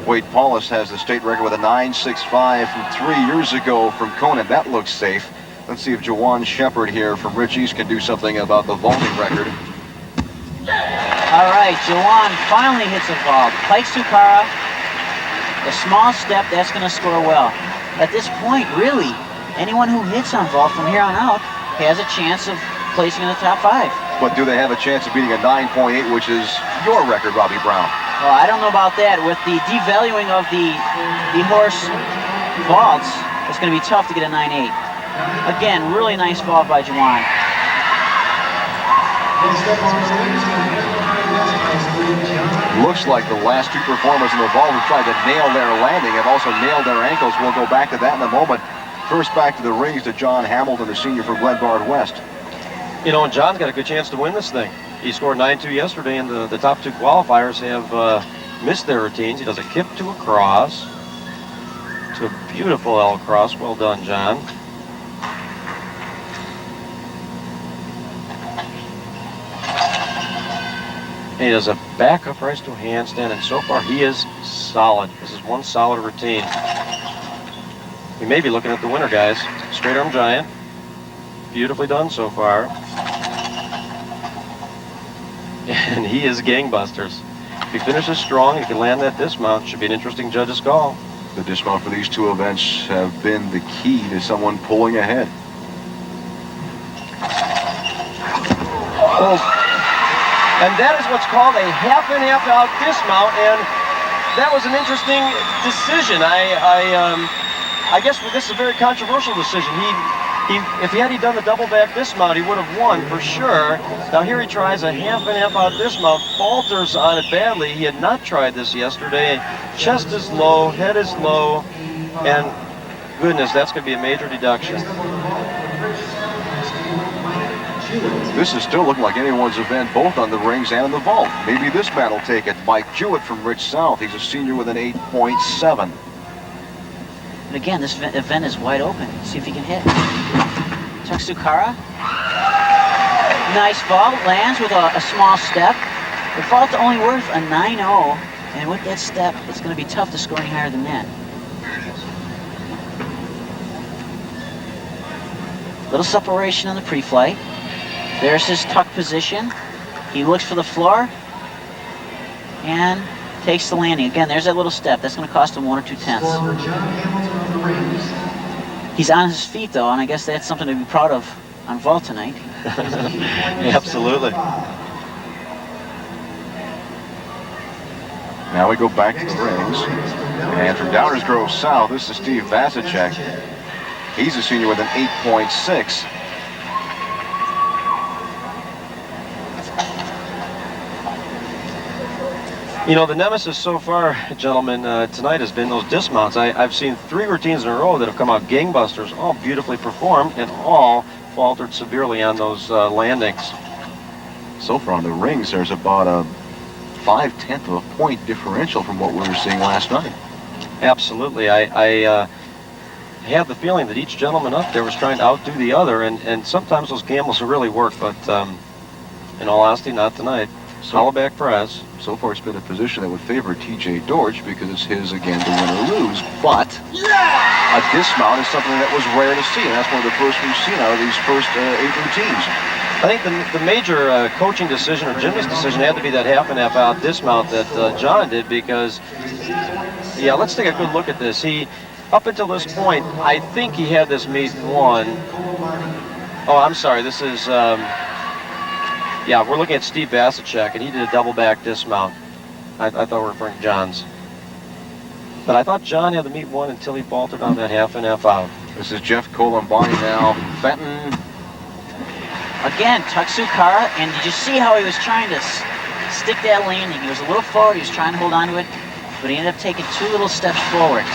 Wade Paulus has the state record with a 9.65 from 3 years ago from Conan. That looks safe. Let's see if Jawan Shepard here from Rich East can do something about the vaulting record. All right, Jawan finally hits a vault. Pike Sukara, a small step, that's going to score well. At this point, really, anyone who hits on vault from here on out has a chance of placing in the top 5. But do they have a chance of beating a 9.8, which is your record, Robbie Brown? Well, I don't know about that. With the devaluing of the horse vaults, it's going to be tough to get a 9.8. Again, really nice vault by Jawan. Looks like the last two performers in the vault who tried to nail their landing have also nailed their ankles. We'll go back to that in a moment. First back to the rings to John Hamilton, the senior from Glenbard West. You know, and John's got a good chance to win this thing. He scored 9.2 yesterday, and the top 2 qualifiers have missed their routines. He does a kip to a cross, to a beautiful L cross. Well done, John. He does a back upright to a handstand, and so far he is solid. This is one solid routine. We may be looking at the winner, guys. Straight arm giant. Beautifully done so far. And he is gangbusters. If he finishes strong, he can land that dismount. Should be an interesting judge's call. The dismount for these two events have been the key to someone pulling ahead. Oh. And that is what's called a half in, half out dismount, and that was an interesting decision. I guess this is a very controversial decision. If he had done the double back dismount, he would have won for sure. Now here he tries a half in, half out dismount, falters on it badly. He had not tried this yesterday. Chest is low, head is low, and goodness, that's going to be a major deduction. This is still looking like anyone's event, both on the rings and in the vault. Maybe this man will take it. Mike Jewett from Rich South. He's a senior with an 8.7. And again, this event is wide open. See if he can hit. Chuck Sukara. Nice vault. Lands with a small step. The vault only worth a 9.0. And with that step, it's going to be tough to score any higher than that. Little separation on the pre-flight. There's his tuck position. He looks for the floor and takes the landing. Again, there's that little step. That's going to cost him 1 or 2 tenths. He's on his feet, though, and I guess that's something to be proud of on vault tonight. Absolutely. Now we go back to the rings. And from Downers Grove South, this is Steve Vasicek. He's a senior with an 8.6. You know, the nemesis so far, gentlemen, tonight has been those dismounts. I've seen 3 routines in a row that have come out gangbusters, all beautifully performed, and all faltered severely on those landings. So far on the rings, there's about a 0.5 of a point differential from what we were seeing last night. Absolutely. I have the feeling that each gentleman up there was trying to outdo the other, and sometimes those gambles will really work, but in all honesty, not tonight. Hollaback press. So far, it's been a position that would favor TJ Dorch because it's his again to win or lose. But a dismount is something that was rare to see, and that's one of the first we've seen out of these first 8 routines. I think the major coaching decision or gymnast decision had to be that half and half out dismount that John did, because, yeah, let's take a good look at this. Up until this point, I think he had this meet won. Oh, I'm sorry, this is, yeah, we're looking at Steve Basicek, and he did a double back dismount. I thought we were referring to John's. But I thought John had the meet won until he faltered on that half and half out. This is Jeff Colombani now. Fenton. Again, Tatsukara, and did you see how he was trying to stick that landing? He was a little forward, he was trying to hold on to it, but he ended up taking 2 little steps forward.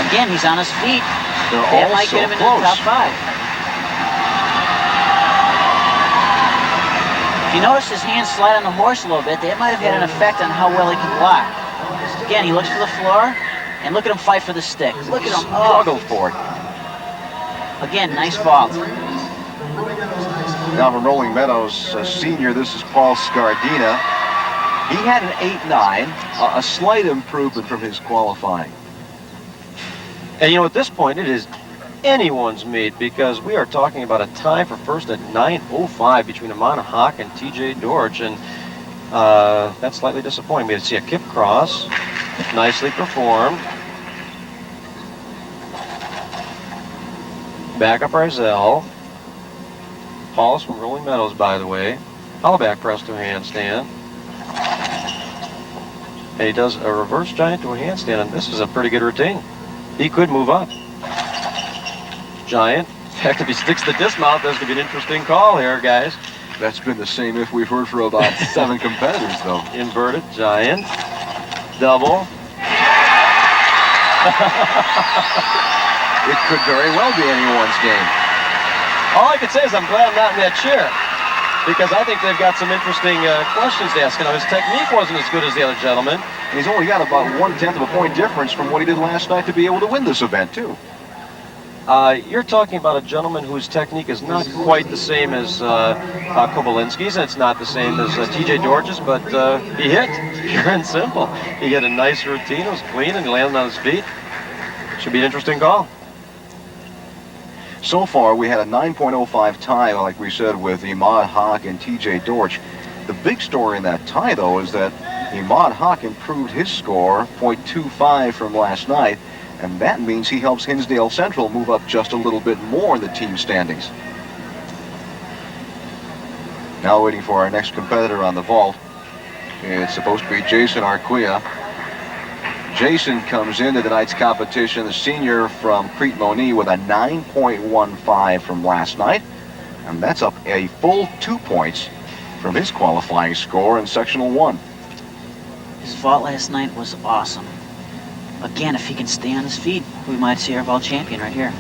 Again, he's on his feet. That might get him into the top 5. If you notice his hands slide on the horse a little bit, that might have had an effect on how well he can block. Again, he looks for the floor, and look at him fight for the stick. Look at him. Struggled for it. Again, nice vault. Now from Rolling Meadows, senior, this is Paul Scardina. He had an 8.9, a slight improvement from his qualifying. And you know, at this point, it is anyone's meet, because we are talking about a tie for first at 9:05 between Amon Hawk and TJ Dorch, and that's slightly disappointing. We had to see a kip cross, nicely performed. Back up Rizal. Paul's from Rolling Meadows, by the way. Hollaback press to a handstand. And he does a reverse giant to a handstand, and this is a pretty good routine. He could move up. Giant. In fact, if he sticks the dismount, that's going to be an interesting call here, guys. That's been the same if we've heard for about 7 competitors, though. Inverted, giant, double. It could very well be anyone's game. All I can say is I'm glad I'm not in that chair, because I think they've got some interesting questions to ask. You know, his technique wasn't as good as the other gentleman. And he's only got about 1/10 of a point difference from what he did last night to be able to win this event, too. You're talking about a gentleman whose technique is not quite the same as Kobalinski's, and it's not the same as TJ Dorch's, but he hit, pure and simple. He had a nice routine, it was clean, and he landed on his feet. Should be an interesting call. So far, we had a 9.05 tie, like we said, with Imad Haq and TJ Dorch. The big story in that tie, though, is that Imad Haq improved his score 0.25 from last night, and that means he helps Hinsdale Central move up just a little bit more in the team standings. Now waiting for our next competitor on the vault. It's supposed to be Jason Arquilla. Jason comes into tonight's competition, the senior from Crete Moni, with a 9.15 from last night, and that's up a full 2 points from his qualifying score in Sectional 1. His vault last night was awesome. Again, if he can stay on his feet, we might see our vault champion right here.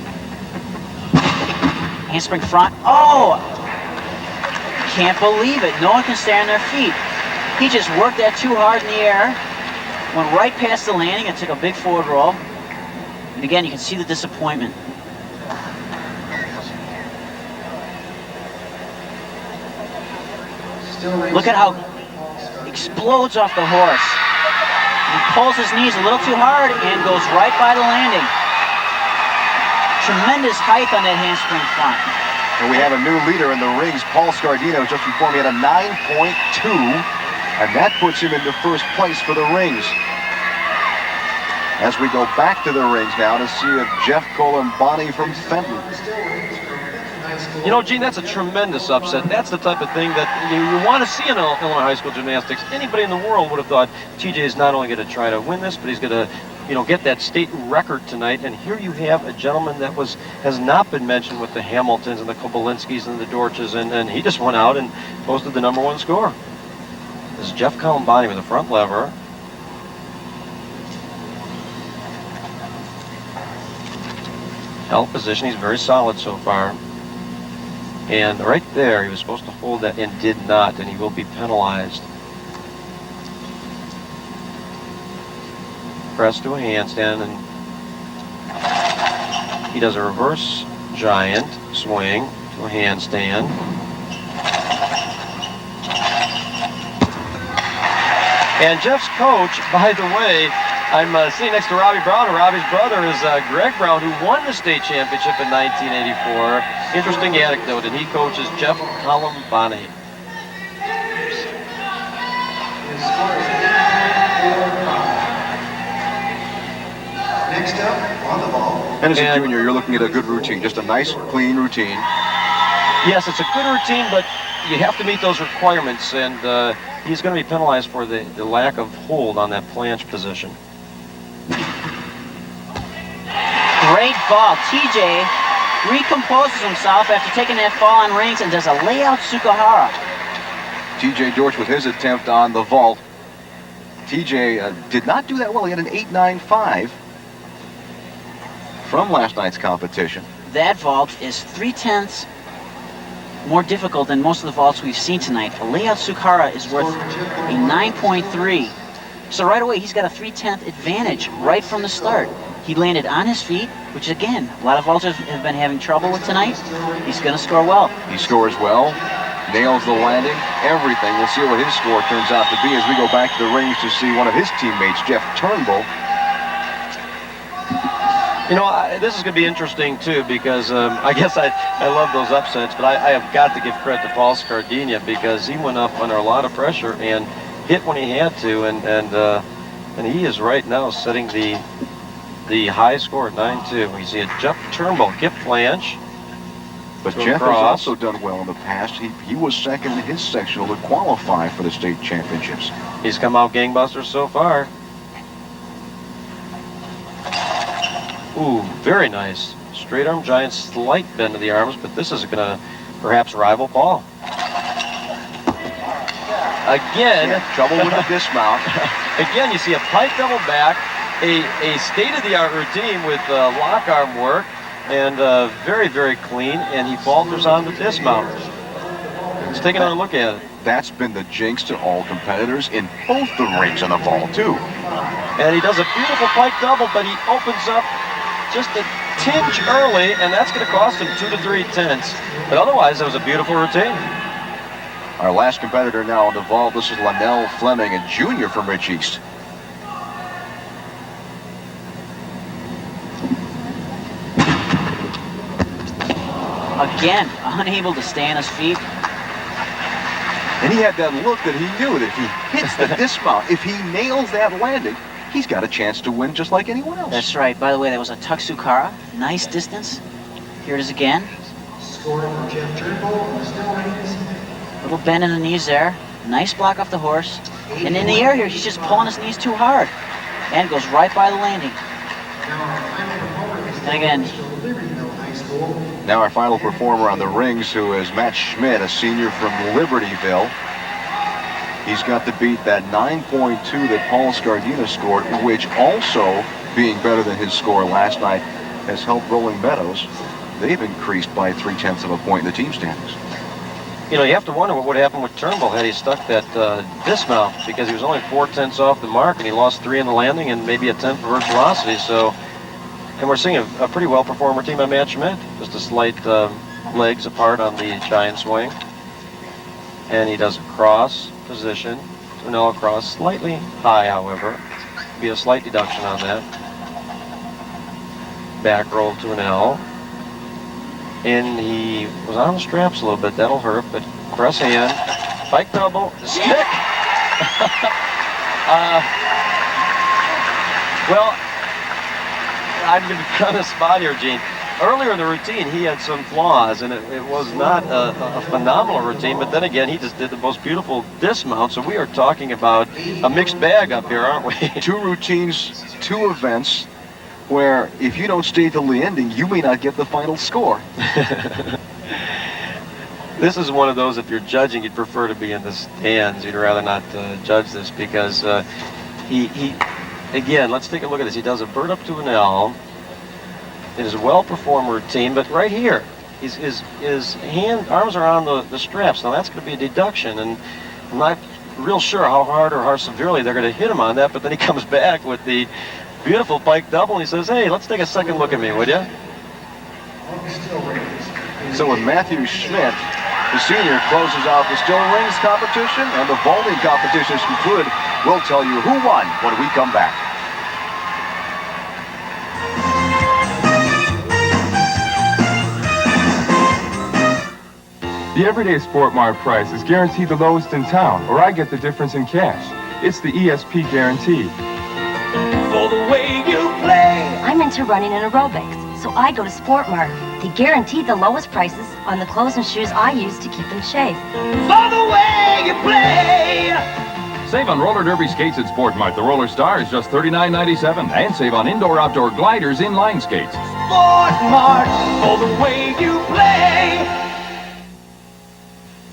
Handspring front. Oh! Can't believe it. No one can stay on their feet. He just worked that too hard in the air, went right past the landing and took a big forward roll. And again, you can see the disappointment. Look at how he explodes off the horse. He pulls his knees a little too hard and goes right by the landing. Tremendous height on that handspring front. And we have a new leader in the rings. Paul Scardino just informed me, had a 9.2, and that puts him into first place for the rings. As we go back to the rings now to see if Jeff Colombani from Fenton. You know, Gene, that's a tremendous upset. That's the type of thing that you want to see in Illinois high school gymnastics. Anybody in the world would have thought TJ is not only going to try to win this, but he's going to get that state record tonight. And here you have a gentleman that has not been mentioned with the Hamiltons and the Kobolinskis and the Dorches, and he just went out and posted the #1 score. This is Jeff Columbani with the front lever. Held position, he's very solid so far. And right there, he was supposed to hold that and did not, and he will be penalized. Press to a handstand, and he does a reverse giant swing to a handstand. And Jeff's coach, by the way, I'm sitting next to Robbie Brown, and Robbie's brother is Greg Brown, who won the state championship in 1984. Interesting anecdote, and he coaches Jeff Columbani. Next up, on the ball. And as a junior, you're looking at a good routine, just a nice, clean routine. Yes, it's a good routine, but you have to meet those requirements, and he's going to be penalized for the lack of hold on that planche position. Great ball. TJ recomposes himself after taking that fall on rings and does a layout Tsukahara. TJ Dorch with his attempt on the vault. TJ did not do that well. He had an 8.95 from last night's competition. That vault is 3/10 more difficult than most of the vaults we've seen tonight. A layout Tsukahara is worth a 9.3. So right away, he's got a 3/10 advantage right from the start. He landed on his feet, which again, a lot of vaulters have been having trouble with tonight. He's going to score well. He scores well, nails the landing, everything. We'll see what his score turns out to be as we go back to the rings to see one of his teammates, Jeff Turnbull. This is going to be interesting too, because I guess I love those upsets, but I have got to give credit to Paul Scardina, because he went up under a lot of pressure and hit when he had to, and he is right now setting the high score at 9-2. We see a Jeff Turnbull gift planche. But Jeff has also done well in the past. He was second in his sectional to qualify for the state championships. He's come out gangbusters so far. Ooh, very nice. Straight arm giant, slight bend of the arms, but this is going to perhaps rival Paul. Again, trouble with the dismount. Again, you see a pike double back, a state-of-the-art routine with lock arm work, and very, very clean, and he falters on the dismount. Let's take another look at it. That's been the jinx to all competitors in both the rings and the vault, too. And he does a beautiful pike double, but he opens up just a tinge early, and that's going to cost him 2 to 3/10. But otherwise, it was a beautiful routine. Our last competitor now in the vault, this is Lionel Fleming, a junior from Rich East. Again, unable to stay on his feet. And he had that look that he knew that if he hits the dismount, if he nails that landing, he's got a chance to win just like anyone else. That's right. By the way, that was a tuck Tsukahara. Nice distance. Here it is again. Scoring Jeff Turnbull, still rings. Little bend in the knees there. Nice block off the horse. And in the air here, he's just pulling his knees too hard. And goes right by the landing. And again, now our final performer on the rings, who is Matt Schmidt, a senior from Libertyville. He's got to beat that 9.2 that Paul Scardina scored, which also, being better than his score last night, has helped Rolling Meadows. They've increased by 0.3 of a point in the team standings. You have to wonder what would happen with Turnbull had he stuck that dismount, because he was only 0.4 off the mark, and he lost 3 in the landing and maybe a 10 for virtuosity. So, and we're seeing a pretty well-performed routine by Matt Schmidt. Just a slight legs apart on the giant swing. And he does a cross position, to an L cross, slightly high, however. Be a slight deduction on that. Back roll to an L. And he was on the straps a little bit. That'll hurt, but press hand, pike double, stick. Well, I'm going to be on the spot here, Gene. earlier in the routine, he had some flaws, and it was not a phenomenal routine, but then again, he just did the most beautiful dismount, so we are talking about a mixed bag up here, aren't we? 2 routines, 2 events, where if you don't stay till the ending, you may not get the final score. This is one of those, if you're judging, you'd prefer to be in the stands. You'd rather not judge this because he, again, let's take a look at this. He does a bird up to an L. It is a well-performed routine, but right here, his arms are on the straps. Now that's going to be a deduction, and I'm not real sure how hard or how severely they're going to hit him on that, but then he comes back with the beautiful pike double, and he says, hey, let's take a second look at me, would you? So with Matthew Schmidt, the senior, closes out the still rings competition, and the vaulting competition is concluded. We'll tell you who won when we come back. The everyday Sport Mart price is guaranteed the lowest in town, or I get the difference in cash. It's the ESP guarantee. For the way you play. I'm into running and aerobics, so I go to Sport Mart. They guarantee the lowest prices on the clothes and shoes I use to keep in shape. For the way you play. Save on roller derby skates at Sport Mart. The Roller Star is just $39.97. And save on indoor-outdoor gliders inline skates. Sport Mart. For the way you play.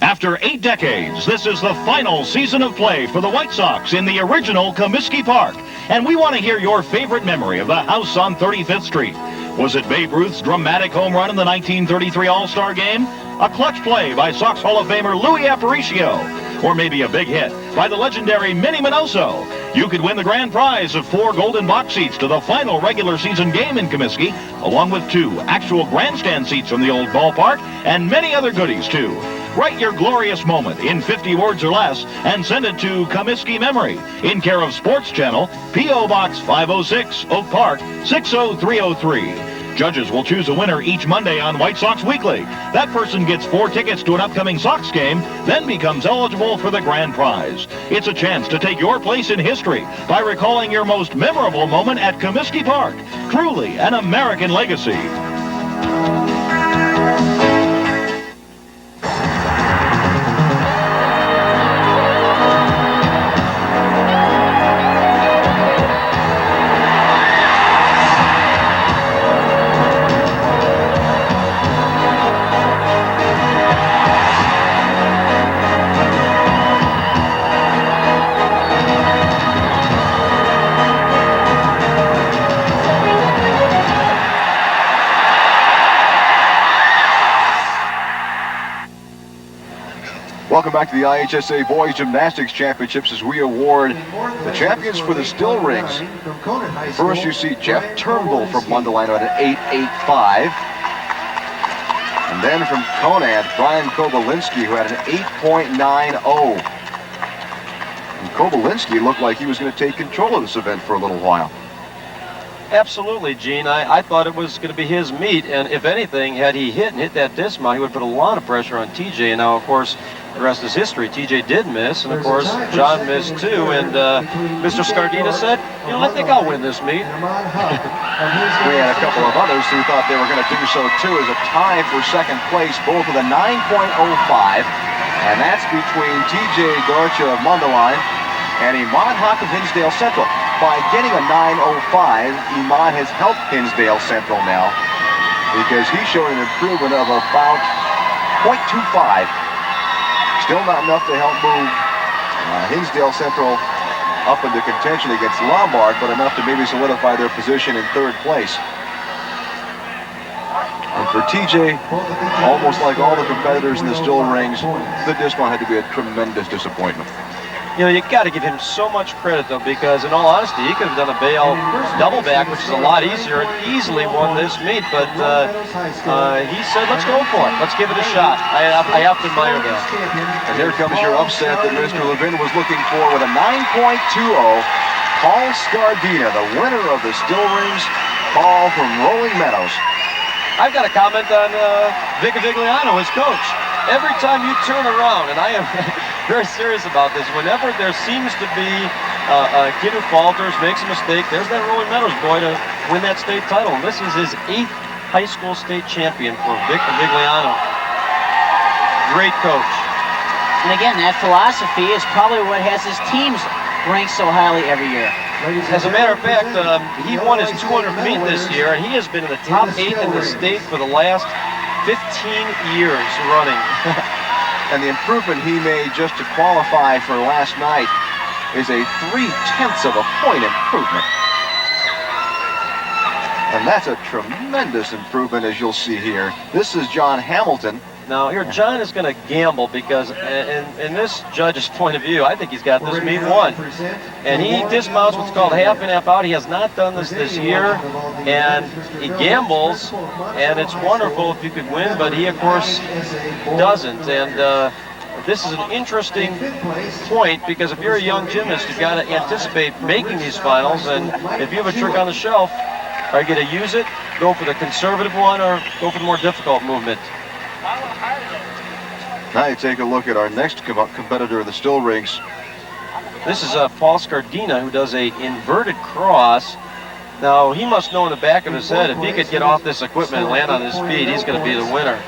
After 8 decades, this is the final season of play for the White Sox in the original Comiskey Park. And we want to hear your favorite memory of the house on 35th Street. Was it Babe Ruth's dramatic home run in the 1933 All-Star Game? A clutch play by Sox Hall of Famer Louis Aparicio? Or maybe a big hit by the legendary Minnie Minoso? You could win the grand prize of 4 golden box seats to the final regular season game in Comiskey, along with 2 actual grandstand seats from the old ballpark, and many other goodies, too. Write your glorious moment in 50 words or less and send it to Comiskey Memory in care of Sports Channel, P.O. Box 506, Oak Park, 60303. Judges will choose a winner each Monday on White Sox Weekly. That person gets 4 tickets to an upcoming Sox game, then becomes eligible for the grand prize. It's a chance to take your place in history by recalling your most memorable moment at Comiskey Park. Truly an American legacy. Welcome back to the IHSA Boys Gymnastics Championships as we award the champions for the still rings. First you see Jeff Turnbull from Mundelein at an 8.85. And then from Conant, Brian Kobalinski, who had an 8.90. And Kobalinski looked like he was going to take control of this event for a little while. Absolutely, Gene. I thought it was going to be his meet, and if anything, had he hit that dismount, he would put a lot of pressure on TJ. And now, of course, the rest is history. TJ did miss, and of course, John missed too. And Mr. Scardina said, you know, I think I'll win this meet. We had a couple of others who thought they were going to do so too, as a tie for second place, both with a 9.05. And that's between TJ Dorcha of Mundelein and Iman Hawk of Hinsdale Central. By getting a 9.05, Iman has helped Hinsdale Central now, because he showed an improvement of about 0.25. Still not enough to help move Hinsdale Central up into contention against Lombard, but enough to maybe solidify their position in third place. And for TJ, almost like all the competitors in the still rings, the dismount had to be a tremendous disappointment. You know, you got to give him so much credit, though, because in all honesty, he could have done a bail double back, which is a lot easier, and easily won this meet. But he said, let's go for it. Let's give it a shot. I have to admire that. And here comes your upset that Mr. Levin was looking for with a 9.20. Paul Scardina, the winner of the still rings. Paul from Rolling Meadows. I've got a comment on Vic Vigliano, his coach. Every time you turn around, and I am very serious about this, whenever there seems to be a kid who falters, makes a mistake, there's that Rolling Meadows boy to win that state title. And this is his 8th high school state champion for Vic Vigliano. Great coach. And again, that philosophy is probably what has his teams ranked so highly every year. As a matter of fact, he won his 200 meet this year, and he has been in the top 8 in the state for the last 15 years running. And the improvement he made just to qualify for last night is a 0.3 of a point improvement. And that's a tremendous improvement, as you'll see here. This is John Hamilton. Now here, John is going to gamble because in this judge's point of view, I think he's got this meet won. And he dismounts what's called half in, half out. He has not done this year, and he gambles, and it's wonderful if you could win, but he, of course, doesn't. And this is an interesting point because if you're a young gymnast, you've got to anticipate making these finals, and if you have a trick on the shelf, are you going to use it, go for the conservative one, or go for the more difficult movement? Now you take a look at our next competitor in the still rings. This is Paul Scardina, who does a inverted cross. Now, he must know in the back of his head, if he could get off this equipment and land on his feet, he's going to be the winner.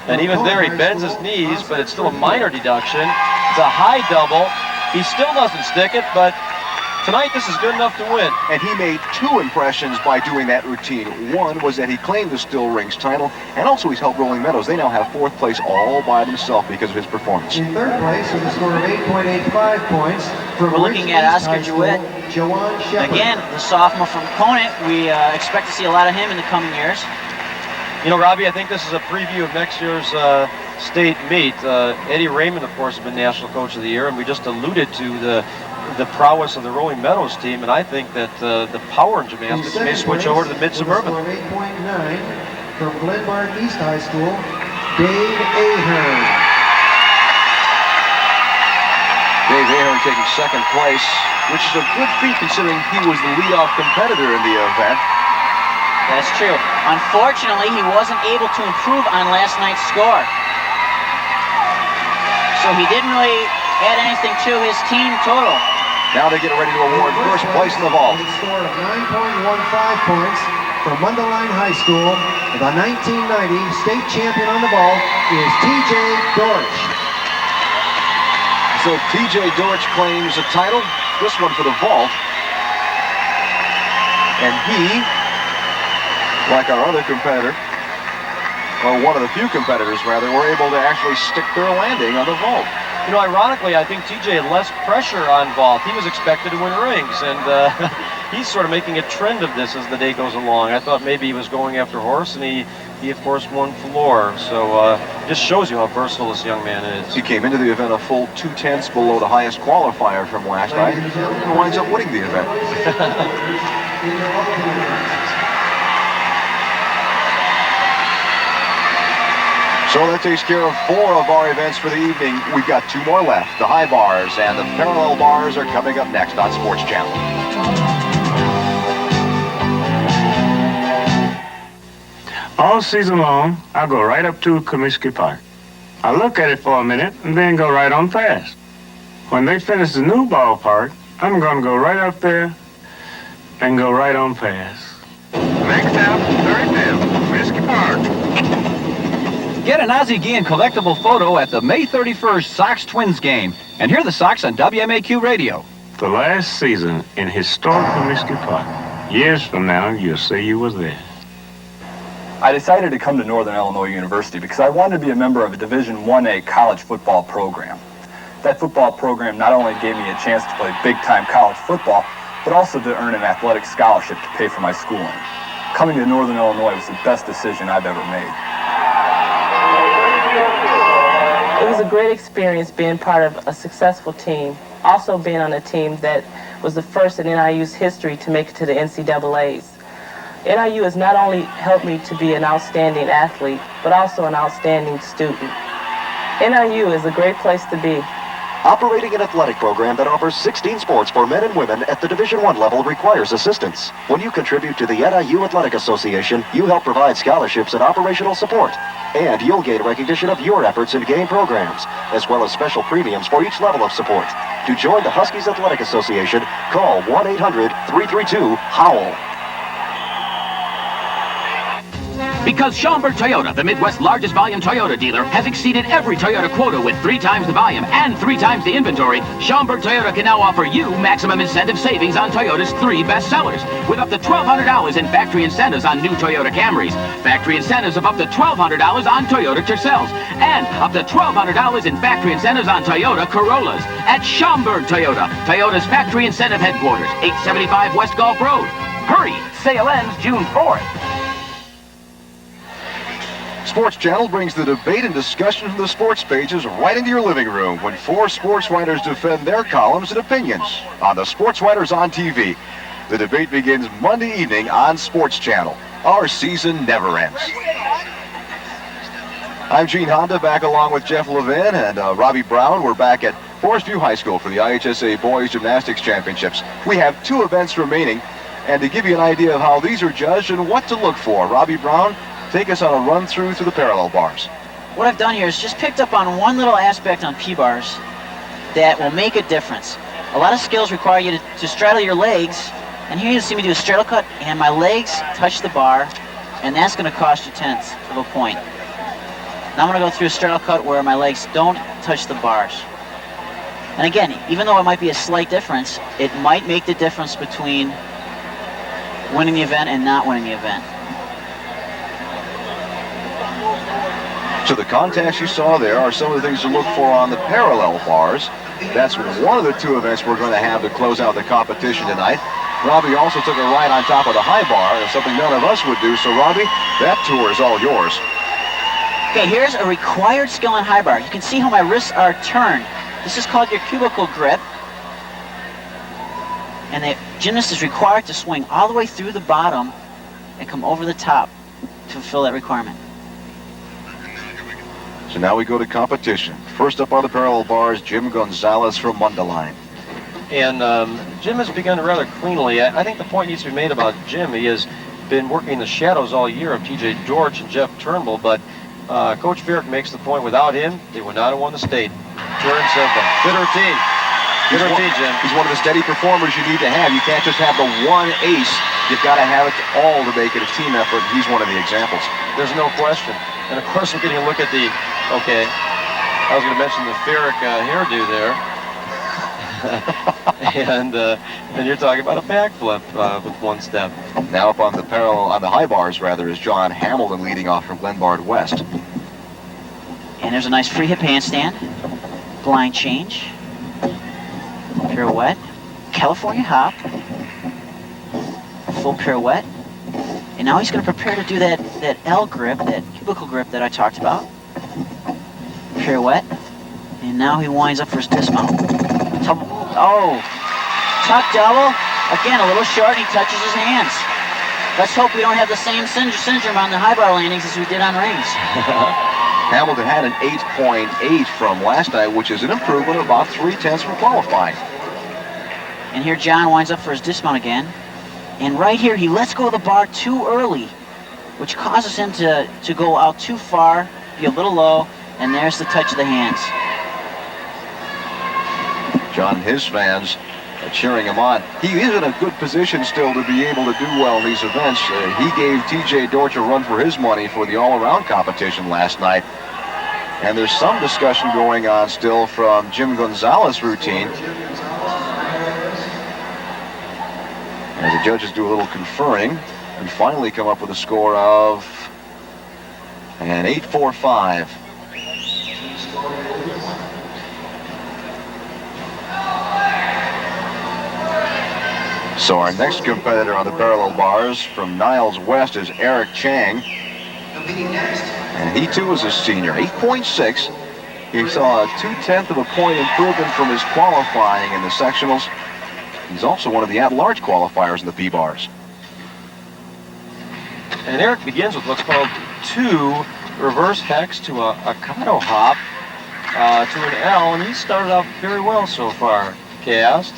And even there, he bends his knees, but it's still a minor deduction. It's a high double. He still doesn't stick it, but tonight, this is good enough to win. And he made 2 impressions by doing that routine. One was that he claimed the still rings title, and also he's helped Rolling Meadows. They now have 4th place all by themselves because of his performance. In 3rd place with a score of 8.85 points. We're looking at Oscar Jewett. Again, the sophomore from Conant. We expect to see a lot of him in the coming years. You know, Robbie, I think this is a preview of next year's state meet. Eddie Raymond, of course, has been National Coach of the Year, and we just alluded to the prowess of the Rolling Meadows team, and I think that the power in gymnastics may switch over to the mid-suburban. 8.9 from Glenmark East High School, Dave Ahern. Dave Ahern taking 2nd place, which is a good feat considering he was the leadoff competitor in the event. That's true. Unfortunately, he wasn't able to improve on last night's score. So he didn't really add anything to his team total. Now they get ready to award 1st place in the vault. A score of 9.15 points from Mundelein High School. The 1990 state champion on the vault is T.J. Dorch. So T.J. Dorch claims a title, this one for the vault. And he, like our other competitor, or one of the few competitors rather, were able to actually stick their landing on the vault. You know, ironically, I think TJ had less pressure on vault. He was expected to win rings, and he's sort of making a trend of this as the day goes along. I thought maybe he was going after horse, and he of course won floor. So just shows you how versatile this young man is. He came into the event a full 2/10 below the highest qualifier from last night, and winds up winning the event. So that takes care of 4 of our events for the evening. We've got 2 more left. The high bars and the parallel bars are coming up next on Sports Channel. All season long, I go right up to Comiskey Park. I look at it for a minute and then go right on past. When they finish the new ballpark, I'm going to go right up there and go right on past. Next out, 35th, Comiskey Park. Get an Ozzie Guillen collectible photo at the May 31st Sox Twins game. And hear the Sox on WMAQ Radio. The last season in historic Comiskey Park. Years from now, you'll say you was there. I decided to come to Northern Illinois University because I wanted to be a member of a Division 1A college football program. That football program not only gave me a chance to play big-time college football, but also to earn an athletic scholarship to pay for my schooling. Coming to Northern Illinois was the best decision I've ever made. It was a great experience being part of a successful team, also being on a team that was the first in NIU's history to make it to the NCAAs. NIU has not only helped me to be an outstanding athlete, but also an outstanding student. NIU is a great place to be. Operating an athletic program that offers 16 sports for men and women at the Division I level requires assistance. When you contribute to the NIU Athletic Association, you help provide scholarships and operational support. And you'll gain recognition of your efforts in game programs, as well as special premiums for each level of support. To join the Huskies Athletic Association, call 1-800-332-HOWL. Because Schaumburg Toyota, the Midwest's largest volume Toyota dealer, has exceeded every Toyota quota with 3 times the volume and 3 times the inventory, Schaumburg Toyota can now offer you maximum incentive savings on Toyota's 3 best sellers, with up to $1,200 in factory incentives on new Toyota Camrys, factory incentives of up to $1,200 on Toyota Tercels, and up to $1,200 in factory incentives on Toyota Corollas at Schaumburg Toyota, Toyota's factory incentive headquarters, 875 West Gulf Road. Hurry, sale ends June 4th. Sports Channel brings the debate and discussion from the sports pages right into your living room when 4 sports writers defend their columns and opinions on the Sports Writers on TV. The debate begins Monday evening on Sports Channel. Our season never ends. I'm Gene Honda, back along with Jeff Levin and Robbie Brown. We're back at Forest View High School for the IHSA Boys Gymnastics Championships. We have 2 events remaining, and to give you an idea of how these are judged and what to look for, Robbie Brown, take us on a run through the parallel bars. What I've done here is just picked up on one little aspect on P-bars that will make a difference. A lot of skills require you to straddle your legs, and here you see me do a straddle cut, and my legs touch the bar, and that's going to cost you 1/10 of a point. Now I'm going to go through a straddle cut where my legs don't touch the bars. And again, even though it might be a slight difference, it might make the difference between winning the event and not winning the event. So the contacts you saw there are some of the things to look for on the parallel bars. That's one of the 2 events we're going to have to close out the competition tonight. Robbie also took a ride on top of the high bar, and something none of us would do. So Robbie, that tour is all yours. Okay, here's a required skill on high bar. You can see how my wrists are turned. This is called your cubicle grip. And the gymnast is required to swing all the way through the bottom and come over the top to fulfill that requirement. So now we go to competition. First up on the parallel bars, Jim Gonzalez from Mundelein. And Jim has begun rather cleanly. I think the point needs to be made about Jim. He has been working in the shadows all year of T.J. George and Jeff Turnbull, but Coach Varick makes the point, without him, they would not have won the state. Pure and simple. Fit routine. Fit routine, Jim. He's one of the steady performers you need to have. You can't just have the one ace. You've got to have it all to make it a team effort. He's one of the examples. There's no question. And of course, we're getting a look at the, okay, I was going to mention the Varick hairdo there. And then you're talking about a backflip with 1 step. Now up on the high bars rather, is John Hamilton leading off from Glenbard West. And there's a nice free hip handstand, blind change, pirouette, California hop, full pirouette. And now he's going to prepare to do that L grip, that cubicle grip that I talked about. Pirouette. And now he winds up for his dismount. Oh, tuck double. Again, a little short, and he touches his hands. Let's hope we don't have the same syndrome on the high bar landings as we did on rings. Hamilton had an 8.8 from last night, which is an improvement of about 3/10 from qualifying. And here John winds up for his dismount again. And right here, he lets go of the bar too early, which causes him to go out too far, be a little low, and there's the touch of the hands. John and his fans are cheering him on. He is in a good position still to be able to do well in these events. He gave T.J. Dortch a run for his money for the all-around competition last night. And there's some discussion going on still from Jim Gonzalez's routine. As the judges do a little conferring and finally come up with a score of an 8.45. So our next competitor on the parallel bars from Niles West is Eric Chang. And he too is a senior, 8.6. He saw a 2/10 of a point improvement from his qualifying in the sectionals. He's also one of the at-large qualifiers in the P-bars. And Eric begins with what's called 2 reverse hex to a Kato hop to an L, and he started out very well so far. Cast.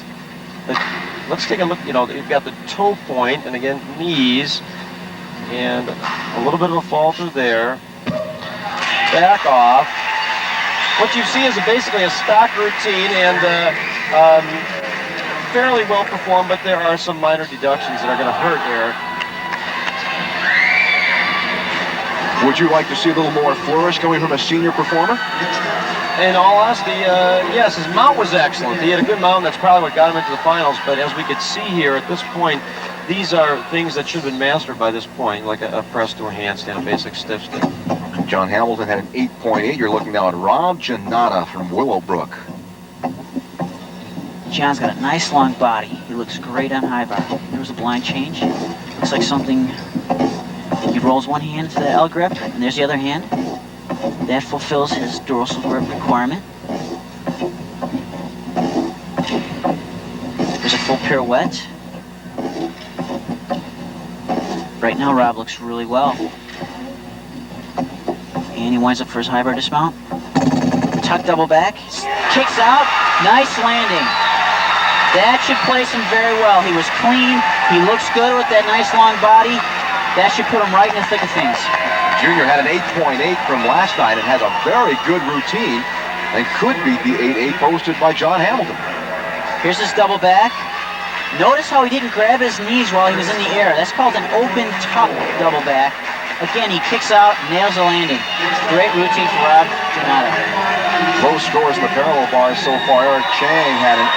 But let's take a look. You know, you've got the toe point, and again, knees, and a little bit of a fall through there. Back off. What you see is basically a stock routine, and fairly well performed, but there are some minor deductions that are going to hurt Eric. Would you like to see a little more flourish coming from a senior performer? In all honesty, yes, his mount was excellent. He had a good mount, and that's probably what got him into the finals. But as we could see here at this point, these are things that should have been mastered by this point, like a press to a handstand, a basic stiff step. John Hamilton had an 8.8. You're looking now at Rob Giannata from Willowbrook. John's got a nice long body. He looks great on high bar. There was a blind change. Looks like something. He rolls one hand into the L grip, and there's the other hand. That fulfills his dorsal grip requirement. There's a full pirouette. Right now, Rob looks really well. And he winds up for his high bar dismount. Tuck double back. Kicks out. Nice landing. That should place him very well. He was clean. He looks good with that nice long body. That should put him right in the thick of things. Junior had an 8.8 from last night and has a very good routine and could beat the 8.8 posted by John Hamilton. Here's his double back. Notice how he didn't grab his knees while he was in the air. That's called an open tuck double back. Again, he kicks out, nails the landing. Great routine for Rob Giannata. Low scores in the parallel bars so far. Eric Chang had an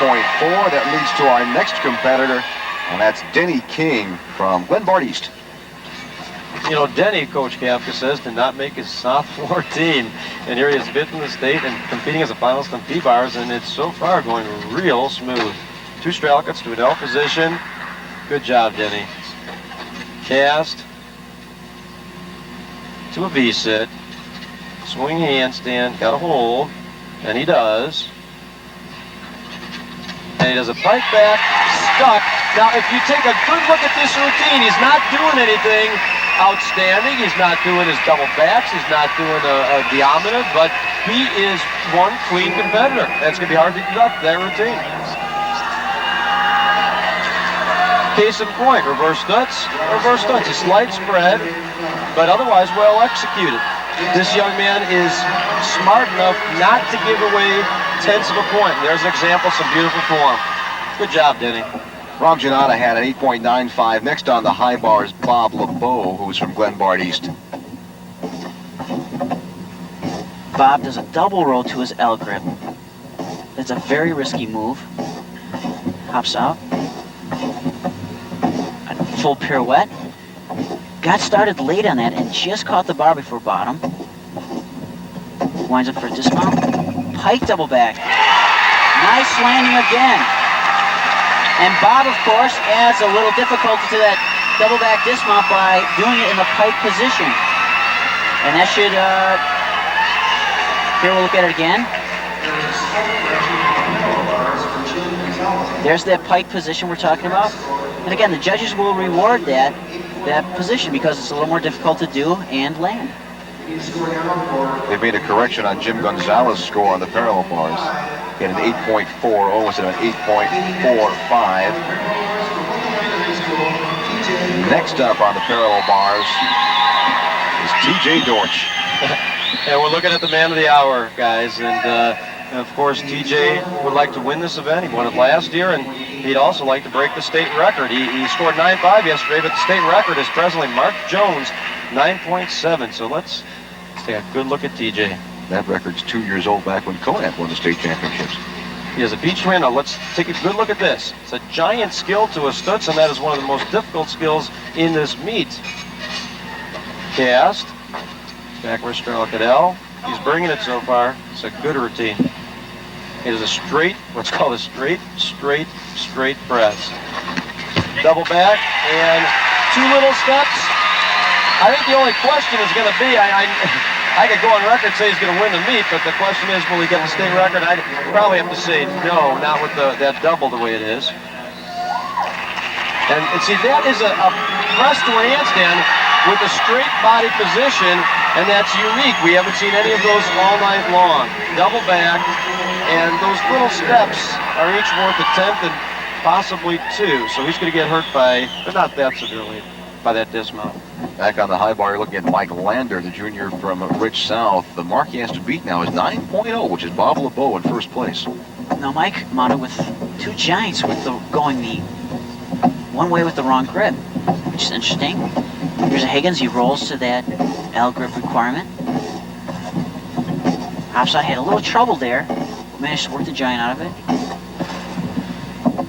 8.4. That leads to our next competitor, and that's Denny King from Glenbard East. You know, Denny, Coach Kafka says, did not make his sophomore team. And here he is, 5th in the state and competing as a finalist on P-bars, and it's so far going real smooth. 2 straddle cuts to an L position. Good job, Denny. Cast to a V-sit. Swing handstand, got a hold, and he does. And he does a pike back, stuck. Now, if you take a good look at this routine, he's not doing anything outstanding. He's not doing his double backs. He's not doing a diameter, but he is one clean competitor. That's going to be hard to deduct that routine. Case in point, reverse stutz, reverse stutz. A slight spread, but otherwise well executed. This young man is smart enough not to give away tenths of a point. There's an example of some beautiful form. Good job, Denny. Rob Giannata had an 8.95. Next on the high bar is Bob LeBeau, who's from Glenbard East. Bob does a double roll to his L grip. That's a very risky move. Hops out. A full pirouette. Got started late on that and just caught the bar before bottom. Winds up for a dismount. Pike double back. Nice landing again. And Bob, of course, adds a little difficulty to that double back dismount by doing it in the pike position. And that should, here we'll look at it again. There's that pike position we're talking about. And again, the judges will reward that position because it's a little more difficult to do and land. They made a correction on Jim Gonzalez's score on the parallel bars. He had an 8.40 instead of an 8.45. Next up on the parallel bars is TJ Dortch. And we're looking at the man of the hour, guys. And of course, TJ would like to win this event. He won it last year, and he'd also like to break the state record. He scored 9.5 yesterday, but the state record is presently Mark Jones, 9.7. So let's take a good look at TJ. That record's 2 years old back when Conant won the state championships. He has a beach twin. Now let's take a good look at this. It's a giant skill to a stutz, and that is one of the most difficult skills in this meet. Cast. Backward straddle at L. He's bringing it so far. It's a good routine. It is a straight, what's called a straight press. Double back and 2 little steps. I think the only question is going to be, I could go on record and say he's going to win the meet, but the question is, will he get the state record? I'd probably have to say no, not with that double the way it is. And see, that is a press to a handstand with a straight body position, and that's unique. We haven't seen any of those all night long. Double back, and those little steps are each worth a tenth and possibly 2. So he's going to get hurt by, but not that severely, by that dismount. Back on the high bar, you're looking at Mike Lander, the junior from Rich South. The mark he has to beat now is 9.0, which is Bob LeBeau in first place. Now Mike mounted with 2 giants with going the one way with the wrong grip, which is interesting. Here's a Higgins, he rolls to that L grip requirement. Hopside had a little trouble there. Managed to work the giant out of it.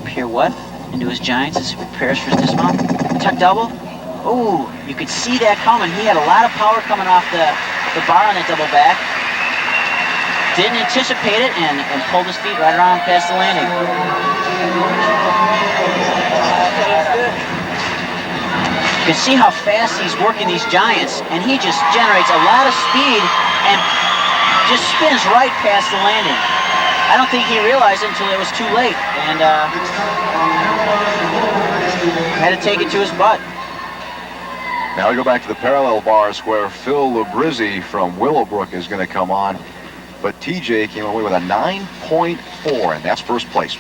Pirouette into his giants as he prepares for his dismount. Tuck double. Ooh, you could see that coming. He had a lot of power coming off the bar on that double back. Didn't anticipate it and pulled his feet right around past the landing. You can see how fast he's working these giants, and he just generates a lot of speed and just spins right past the landing. I don't think he realized it until it was too late, and had to take it to his butt. Now we go back to the parallel bars where Phil Labrizzi from Willowbrook is going to come on. But TJ came away with a 9.4, and that's first place.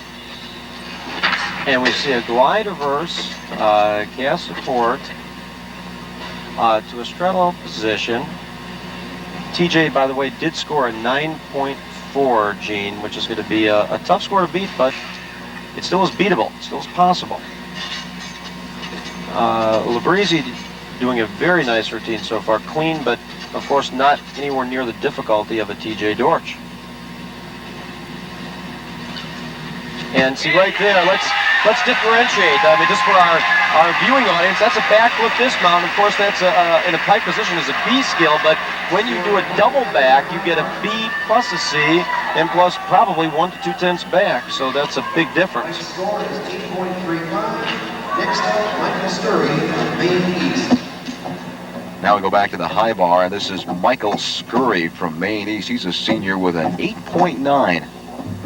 And we see a glide reverse, gas support to a straddle position. TJ, by the way, did score a 9.4, Gene, which is going to be a tough score to beat, but it still is beatable. It still is possible. Labrizzi doing a very nice routine so far. Clean, but of course not anywhere near the difficulty of a TJ Dortch. And see right there, let's differentiate. I mean, just for our viewing audience, that's a backflip dismount. Of course, that's in a pike position is a B skill, but when you do a double back, you get a B plus a C, and plus probably 1 to 2/10 back. So that's a big difference. The score is 8.35. Next up, Michael Scurry, Maine East. Now we go back to the high bar, and this is Michael Scurry from Maine East. He's a senior with an 8.9.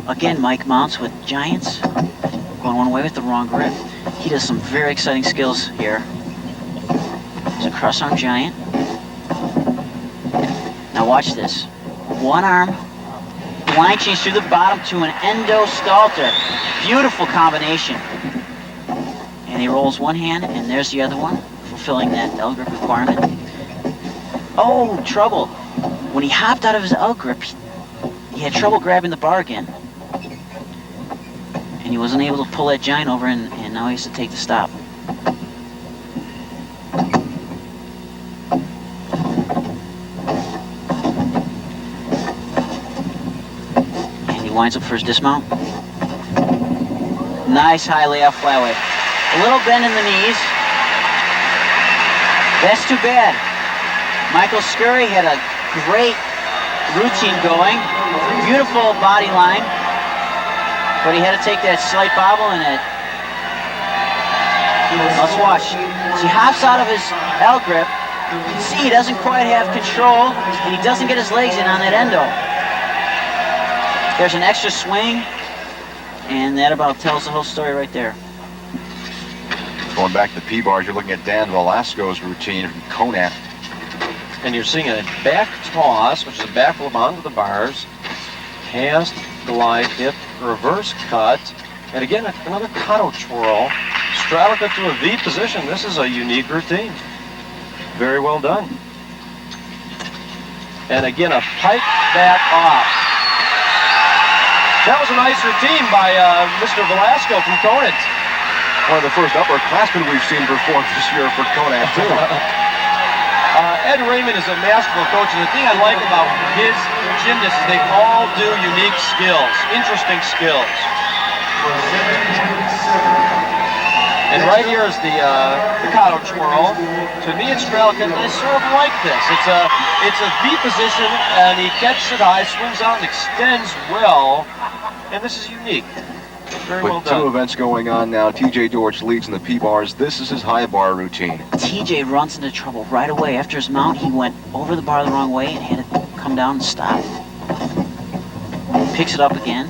Again, Mike mounts with giants, going one way with the wrong grip. He does some very exciting skills here. He's a cross-arm giant. Now watch this. One arm, blind change through the bottom to an endo stalter. Beautiful combination. And he rolls one hand, and there's the other one, fulfilling that L grip requirement. Oh, trouble. When he hopped out of his L grip, he had trouble grabbing the bar again. And he wasn't able to pull that giant over, and now he has to take the stop. And he winds up for his dismount. Nice high layoff flyway. A little bend in the knees. That's too bad. Michael Scurry had a great routine going. Beautiful body line. But he had to take that slight bobble and it. Let's watch. As he hops out of his L grip, you can see he doesn't quite have control, and he doesn't get his legs in on that endo. There's an extra swing, and that about tells the whole story right there. Going back to the P-bars, you're looking at Dan Velasco's routine from Conant. And you're seeing a back toss, which is a back flip onto the bars, cast, glide, dip, reverse cut, and again another Kato twirl, straddle cut to a V position. This is a unique routine. Very well done. And again a pike back off. That was a nice routine by Mr. Velasco from Conant. One of the first upperclassmen we've seen perform this year for Conant too. Ed Raymond is a masterful coach, and the thing I like about his gymnasts is they all do unique skills, interesting skills. And right here is the Kato twirl. To me, it's straddle cut, and I sort of like this. It's a V position, and he catches it high, swings out, and extends well. And this is unique. Very well done. With two events going on now, TJ Dortch leads in the P-bars. This is his high bar routine. TJ runs into trouble right away. After his mount, he went over the bar the wrong way and had to come down and stop. Picks it up again.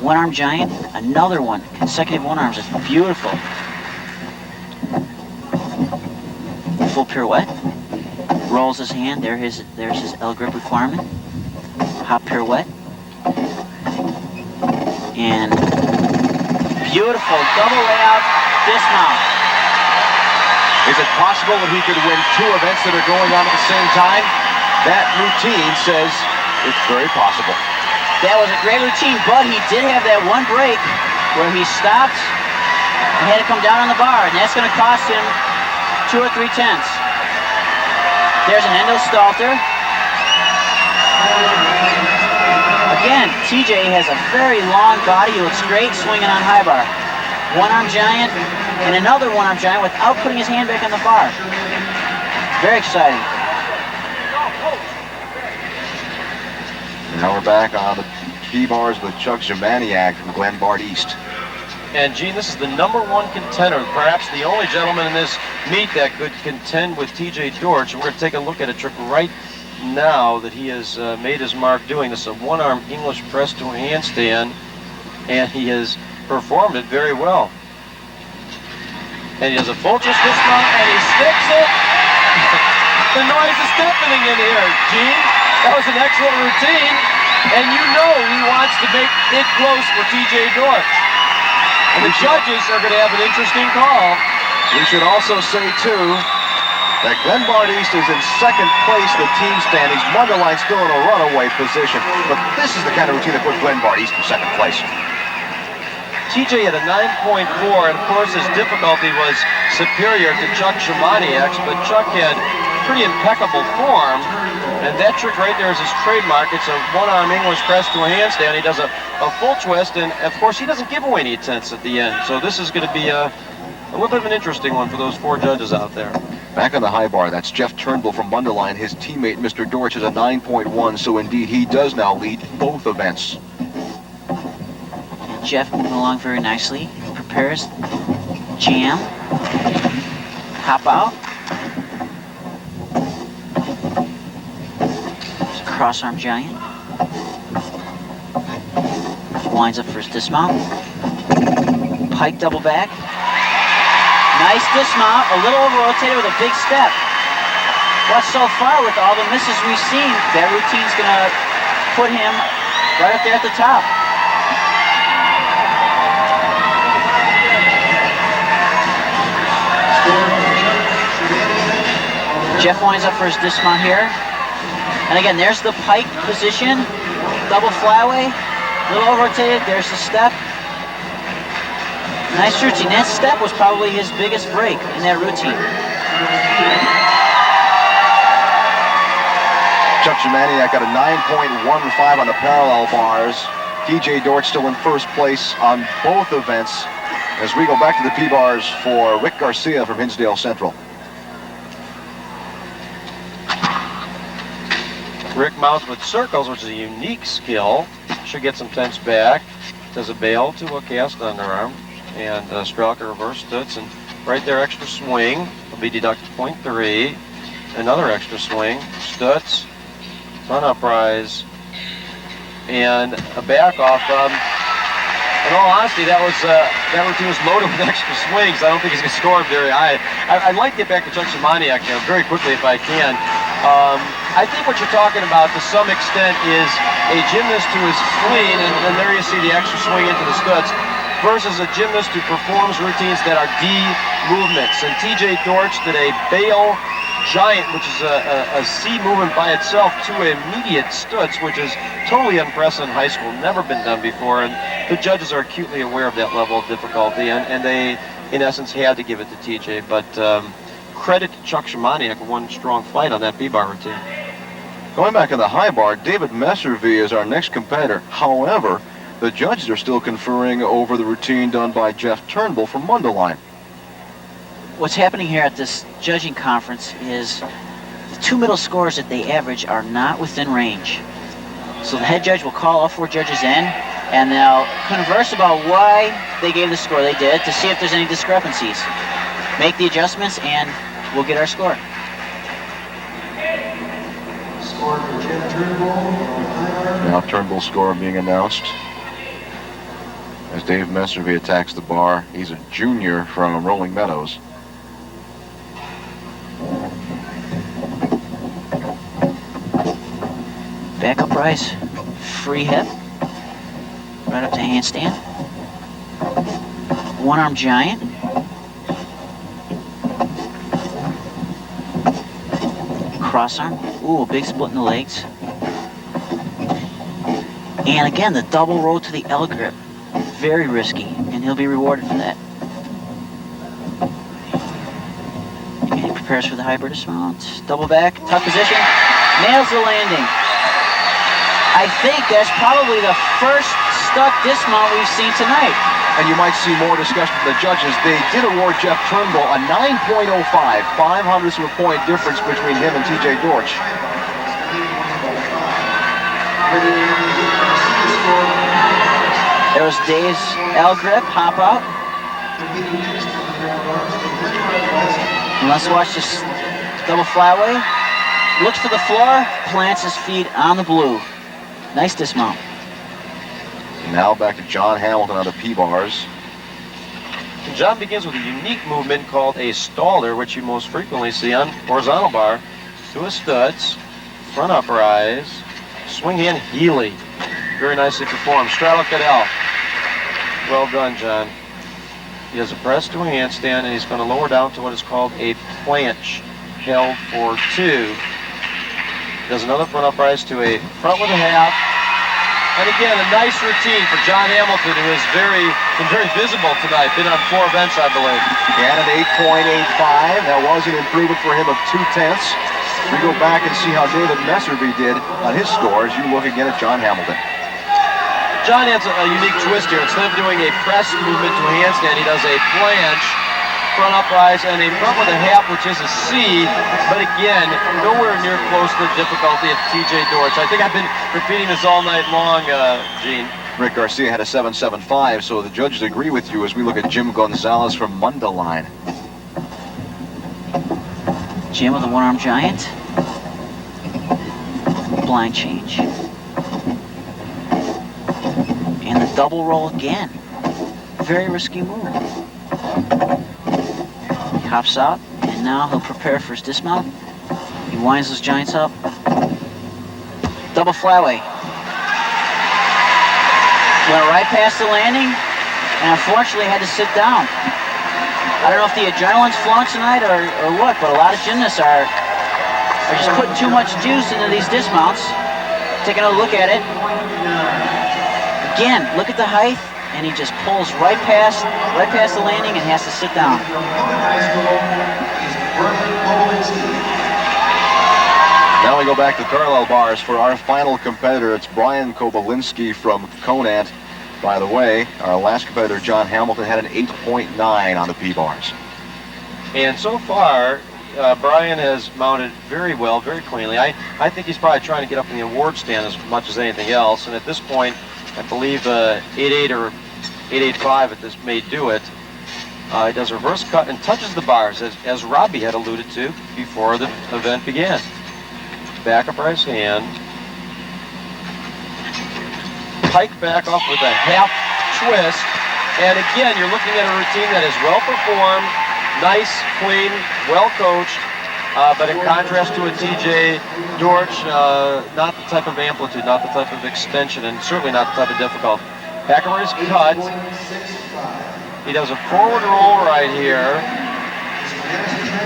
One arm giant, another one. Consecutive one arms. It's beautiful. Full pirouette. Rolls his hand. There's his L grip requirement. Hop pirouette. And beautiful double layout dismount. Is it possible that he could win two events that are going on at the same time? That routine says it's very possible. That was a great routine, but he did have that one break where he stopped and had to come down on the bar, and that's going to cost him 2 or 3 tenths. There's an endo stalter. Again, TJ has a very long body. He looks great swinging on high bar. One-arm giant and another one-arm giant without putting his hand back on the bar. Very exciting. Now we're back on the P-bars with Chuck Zimaniak from Glenbard East. And Gene, this is the #1 contender, perhaps the only gentleman in this meet that could contend with TJ Dortch. And we're going to take a look at a trick right now that he has made his mark doing. This is a one-arm English press to a handstand, and he has performed it very well. And he does a full twist dismount, and he sticks it. The noise is deafening in here, Gene. That was an excellent routine, and you know he wants to make it close for TJ Dortch. And the judges are going to have an interesting call. We should also say, too, that Glenbard East is in second place in the team standings. Mundelein still in a runaway position. But this is the kind of routine that put Glenbard East in second place. TJ had a 9.4, and of course his difficulty was superior to Chuck Zimaniak's, but Chuck had pretty impeccable form. And that trick right there is his trademark. It's a one-arm English press to a handstand. He does a full twist, and of course he doesn't give away any attempts at the end. So this is going to be a little bit of an interesting one for those 4 judges out there. Back on the high bar, that's Jeff Turnbull from Mundelein. His teammate, Mr. Dortch, is a 9.1, so indeed he does now lead both events. Jeff moving along very nicely. Prepares, jam, hop out. Cross-arm giant. Winds up for his dismount. Pike double back. Nice dismount, a little over-rotated with a big step. But so far, with all the misses we've seen, that routine's going to put him right up there at the top. Jeff winds up for his dismount here. And again, there's the pike position, double flyway, a little over-rotated, there's the step. Nice routine. That step was probably his biggest break in that routine. Chuck Zimaniak got a 9.15 on the parallel bars. TJ Dortch still in first place on both events. As we go back to the P-bars for Rick Garcia from Hinsdale Central. Rick mounts with circles, which is a unique skill. Should get some tense back. Does a bail to a cast underarm. And Strelka reverse stutz. And right there, extra swing. Will be deducted 0.3. Another extra swing. Stutz. Run up rise. And a back off. In all honesty, that routine was loaded with extra swings. I don't think he's going to score very high. I'd like to get back to Chuck Zimaniak very quickly if I can. I think what you're talking about to some extent is a gymnast who is clean, and there you see the extra swing into the studs, versus a gymnast who performs routines that are D movements. And TJ Dortch did a bail giant, which is a C movement by itself, to immediate studs, which is totally unprecedented in high school, never been done before, and the judges are acutely aware of that level of difficulty, and they, in essence, had to give it to TJ. But credit to Chuck Zimaniak, one strong fight on that B-bar routine. Going back to the high bar, David Messervy is our next competitor. However, the judges are still conferring over the routine done by Jeff Turnbull from Mundelein. What's happening here at this judging conference is the 2 middle scores that they average are not within range. So the head judge will call all 4 judges in, and they'll converse about why they gave the score they did to see if there's any discrepancies. Make the adjustments, and we'll get our score. Score for Jeff Turnbull. Now Turnbull's score being announced as Dave Messervy attacks the bar. He's a junior from Rolling Meadows. Back up rise, free hip, right up to handstand. One arm giant. Cross arm. Ooh, a big split in the legs. And again, the double roll to the L grip. Very risky, and he'll be rewarded for that. Okay, Prepares for the hybrid dismount. Double back, tough position. Nails the landing. I think that's probably the first stuck dismount we've seen tonight. And you might see more discussion from the judges. They did award Jeff Turnbull a 9.05, 5/100ths of a point difference between him and TJ Dortch. There was Dave's L grip, hop out. And let's watch this double flyway. Looks for the floor, plants his feet on the blue. Nice dismount. Now back to John Hamilton on the P-bars. And John begins with a unique movement called a staller, which you most frequently see on horizontal bar. To his studs, front uprise, swing hand Healy. Very nicely performed. Straddle Cadell. Well done, John. He does a press to a handstand, and he's going to lower down to what is called a planche, held for 2. Does another front uprise to a front with a half. And again, a nice routine for John Hamilton, who has been very visible tonight. Been on 4 events, I believe. And an 8.85. That was an improvement for him of 0.2. We go back and see how David Messerby did on his score as you look again at John Hamilton. John has a unique twist here. Instead of doing a press movement to a handstand, he does a planche, front uprise, and a front with a half, which is a C, but again, nowhere near close to the difficulty of TJ Dortch. I think I've been repeating this all night long, Gene. Rick Garcia had a 7.75, so the judges agree with you as we look at Jim Gonzalez from Mundelein. Jim with a one-arm giant. Blind change. And the double roll again. Very risky move. He hops out, and now he'll prepare for his dismount. He winds those giants up. Double flyway. Went right past the landing, and unfortunately had to sit down. I don't know if the adrenaline's flowing tonight or what, but a lot of gymnasts are just putting too much juice into these dismounts. Taking a look at it. Again, look at the height, and he just pulls right past the landing and has to sit down. Now we go back to parallel bars for our final competitor. It's Brian Kobalinski from Conant. By the way, our last competitor, John Hamilton, had an 8.9 on the P-bars. And so far, Brian has mounted very well, very cleanly. I think he's probably trying to get up in the award stand as much as anything else. And at this point, I believe 8.8 or 8.85 at this may do it. He does a reverse cut and touches the bars, as Robbie had alluded to before the event began. Back uprise hand. Pike back off with a half twist. And again, you're looking at a routine that is well performed, nice, clean, well coached. But in contrast to a TJ Dortch, not the type of amplitude, not the type of extension, and certainly not the type of difficulty. Back uprise cut. He does a forward roll right here.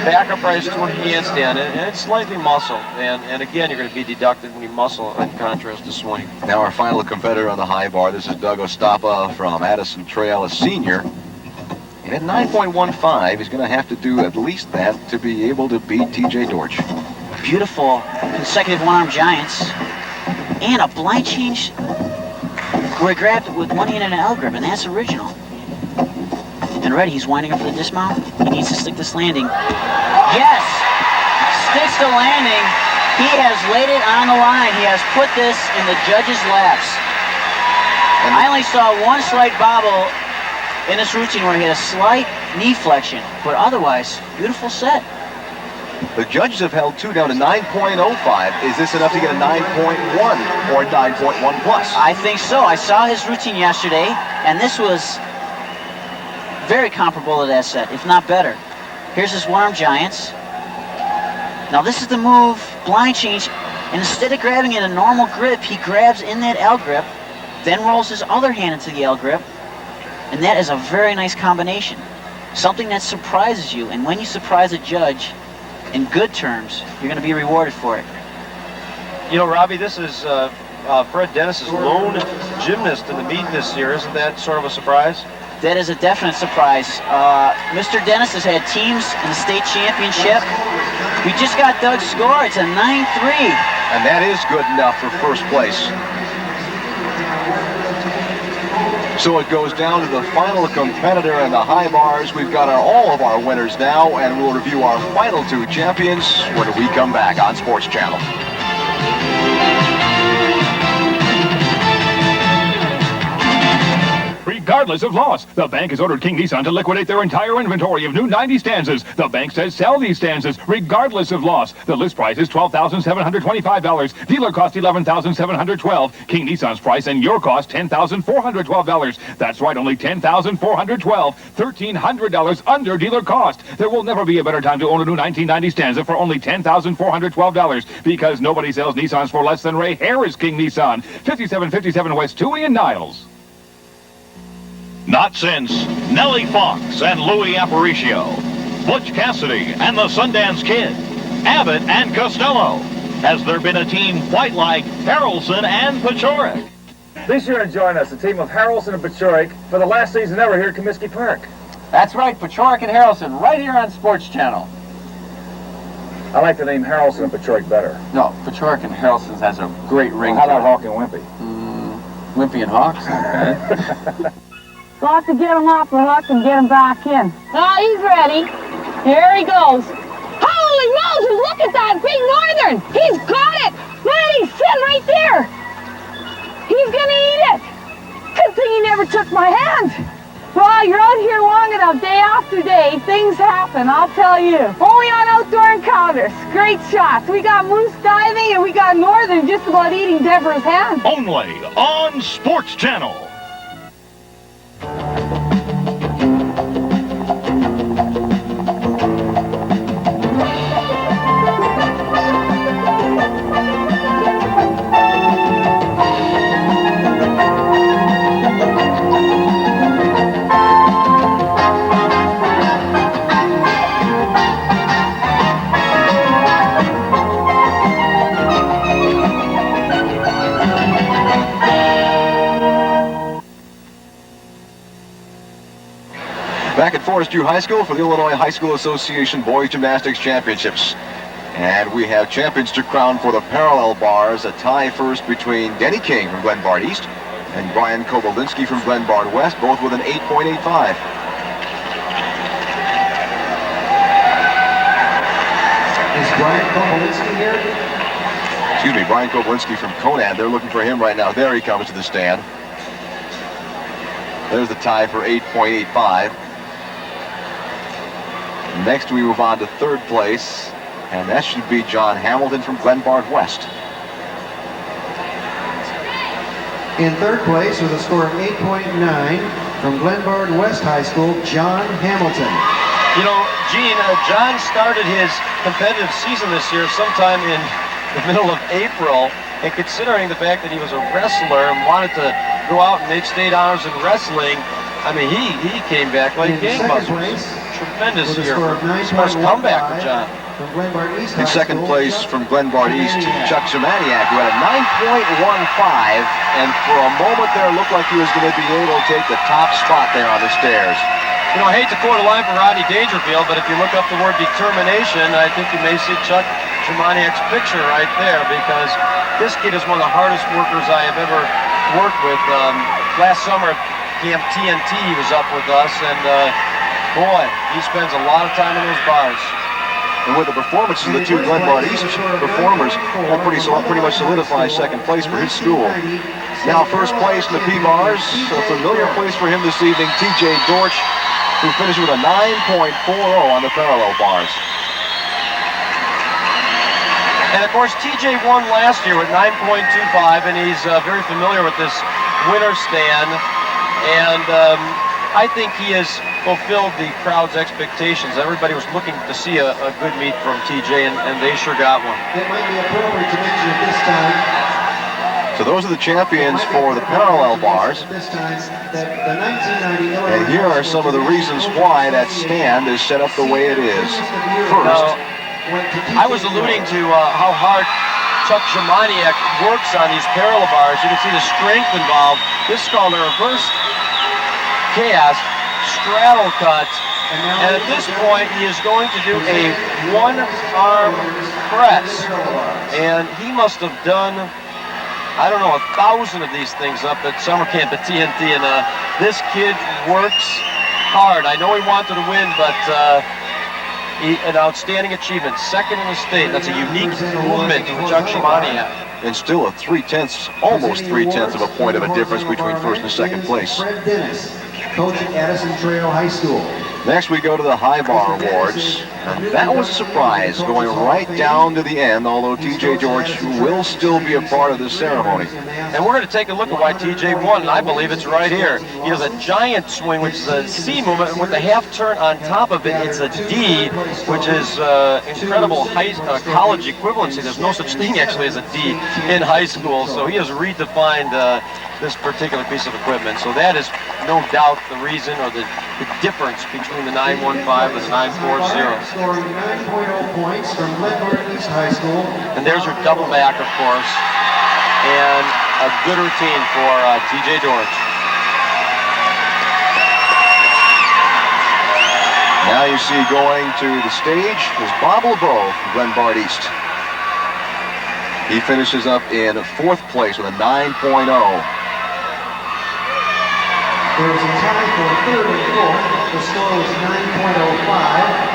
Back uprise to a handstand, and it's slightly muscle. And again, you're going to be deducted when you muscle in contrast to swing. Now our final competitor on the high bar, this is Doug Ostapa from Addison Trail, a senior. And at 9.15, he's going to have to do at least that to be able to beat TJ Dortch. Beautiful consecutive one-arm giants. And a blind change where he grabbed with one hand and an L grip, and that's original. And ready, he's winding up for the dismount. He needs to stick this landing. Yes! Sticks the landing. He has laid it on the line. He has put this in the judges' laps. And I only saw one slight bobble in this routine where he had a slight knee flexion, but otherwise, beautiful set. The judges have held 2 down to 9.05. Is this enough to get a 9.1 or 9.1 plus? I think so. I saw his routine yesterday, and this was very comparable to that set, if not better. Here's his one-arm giants. Now this is the move, blind change, and instead of grabbing in a normal grip, he grabs in that L grip, then rolls his other hand into the L grip, and that is a very nice combination. Something that surprises you, and when you surprise a judge in good terms, you're going to be rewarded for it. You know, Robbie, this is Fred Dennis's lone gymnast in the meet this year. Isn't that sort of a surprise? That is a definite surprise. Mr. Dennis has had teams in the state championship. We just got Doug's score. It's a 9-3. And that is good enough for first place. So it goes down to the final competitor in the high bars. We've got all of our winners now, and we'll review our final 2 champions when we come back on Sports Channel. Regardless of loss, the bank has ordered King Nissan to liquidate their entire inventory of new 90 stanzas. The bank says sell these stanzas regardless of loss. The list price is $12,725. Dealer cost $11,712. King Nissan's price and your cost $10,412. That's right, only $10,412. $1,300 under dealer cost. There will never be a better time to own a new 1990 stanza for only $10,412 because nobody sells Nissans for less than Ray Harris King Nissan. 5757 West Toohey in Niles. Not since Nellie Fox and Louis Aparicio, Butch Cassidy and the Sundance Kid, Abbott and Costello, has there been a team quite like Harrelson and Paciorek. This year join us, a team of Harrelson and Paciorek, for the last season ever here at Comiskey Park. That's right, Paciorek and Harrelson, right here on Sports Channel. I like the name Harrelson and Paciorek better. No, Paciorek and Harrelson's has a great ring. Well, how about Hawk and Wimpy? Wimpy and Hawks? Got to get him off the hook and get him back in. Oh, he's ready. Here he goes. Holy Moses, look at that big northern. He's got it. Man, he's sitting right there. He's going to eat it. Good thing he never took my hand. Well, you're out here long enough, day after day, things happen, I'll tell you. Only on outdoor encounters. Great shots. We got moose diving and we got northern just about eating Deborah's hand. Only on Sports Channel. Back at Forest View High School for the Illinois High School Association Boys Gymnastics Championships. And we have champions to crown for the parallel bars. A tie first between Denny King from Glenbard East and Brian Kobolinsky from Glenbard West, both with an 8.85. Is Brian Kobolinsky here? Excuse me, Brian Kobolinsky from Conad. They're looking for him right now. There he comes to the stand. There's the tie for 8.85. Next we move on to third place, and that should be John Hamilton from Glenbard West. In third place with a score of 8.9 from Glenbard West High School, John Hamilton. You know, Gene, John started his competitive season this year sometime in the middle of April, and considering the fact that he was a wrestler and wanted to go out and make state honors in wrestling, I mean, he came back like gangbusters. Tremendous year. First comeback for John. In second place from Glenbard East, Chuck Zimaniak, who had a 9.15, and for a moment there it looked like he was going to be able to take the top spot there on the stairs. You know, I hate to quote a line from Rodney Dangerfield, but if you look up the word determination, I think you may see Chuck Zimaniak's picture right there, because this kid is one of the hardest workers I have ever worked with. Last summer at Camp TNT, he was up with us, and boy, he spends a lot of time in those bars. And with the performances of the two Glenbard East performers, that pretty much solidifies second place for his school. Now first place in the P-Bars, a familiar place for him this evening, TJ Dortch, who finished with a 9.40 on the parallel bars. And of course, TJ won last year with 9.25, and he's very familiar with this winner stand. And I think he has fulfilled the crowd's expectations. Everybody was looking to see a good meet from TJ, and they sure got one. It might be appropriate to mention at this time. So those are the champions for the parallel bars. And here are some of the reasons why that stand is set up the way it is. First, I was alluding to how hard Chuck Zimaniak works on these parallel bars. You can see the strength involved. This is called a reverse cast, straddle cut, and at this point he is going to do a one-arm press. And he must have done, I don't know, 1,000 of these things up at summer camp at TNT, and this kid works hard. I know he wanted to win, but an outstanding achievement. Second in the state. That's a unique movement for Chuck Shimani had. And still a 3/10, almost 3/10 of a point of a difference between first and second place. Fred Dennis, coach at Addison Trail High School. Next we go to the High Bar Awards. And that was a surprise, going right down to the end, although TJ George will still be a part of this ceremony. And we're going to take a look at why TJ won, and I believe it's right here. He has a giant swing, which is a C movement, and with the half turn on top of it, it's a D, which is incredible college equivalency. There's no such thing actually as a D in high school, so he has redefined this particular piece of equipment. So that is no doubt the reason or the difference between the 915 and the 940. Scoring 9.0 points from Glenmore East High School. And there's her double back, of course, and a good routine for TJ George. Now you see going to the stage is Bob LeBeau from Glenbard East. He finishes up in 4th place with a 9.0. There was a tie for 3rd and 4th. The score was 9.05.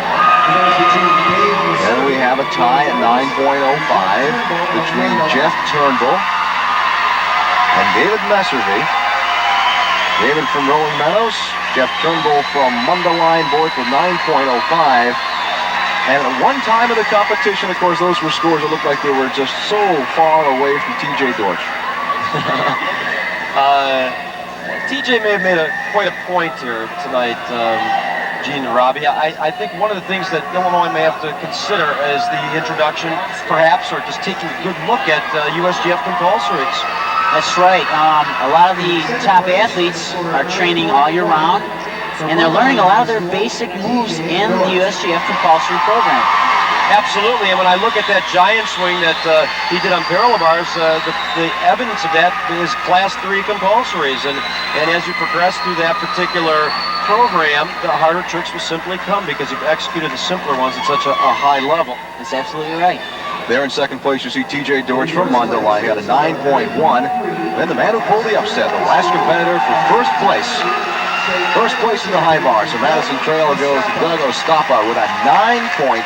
And we have a tie at 9.05 between Jeff Turnbull and David Messervy. David from Rolling Meadows, Jeff Turnbull from Mundelein, both with 9.05. And at one time of the competition, of course, those were scores that looked like they were just so far away from TJ George. TJ may have made quite a point here tonight, Gene and Robbie. I think one of the things that Illinois may have to consider is the introduction, perhaps, or just taking a good look at USGF compulsories. That's right. A lot of the top athletes are training all year round, and they're learning a lot of their basic moves in the USGF compulsory program. Absolutely, and when I look at that giant swing that he did on parallel bars, the evidence of that is Class 3 compulsories, and as you progress through that particular program, the harder tricks will simply come because you've executed the simpler ones at such a high level. That's absolutely right. There in second place, you see TJ George from Mundelein. He had a 9.1. Then the man who pulled the upset, the last competitor for first place. First place in the high bar. So Madison Trail goes to Doug Ostapa with a 9.30.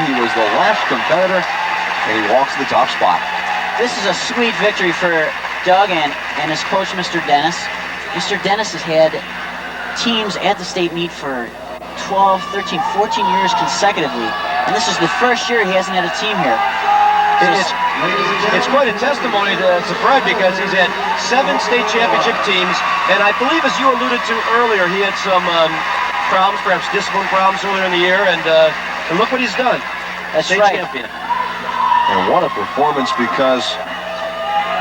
He was the last competitor, and he walks to the top spot. This is a sweet victory for Doug and his coach, Mr. Dennis. Mr. Dennis has had teams at the state meet for 12, 13, 14 years consecutively. And this is the first year he hasn't had a team here. It's quite a testimony to Fred because he's had 7 state championship teams, and I believe, as you alluded to earlier, he had some problems, perhaps discipline problems earlier in the year, and look what he's done. That's state right. champion. And what a performance, because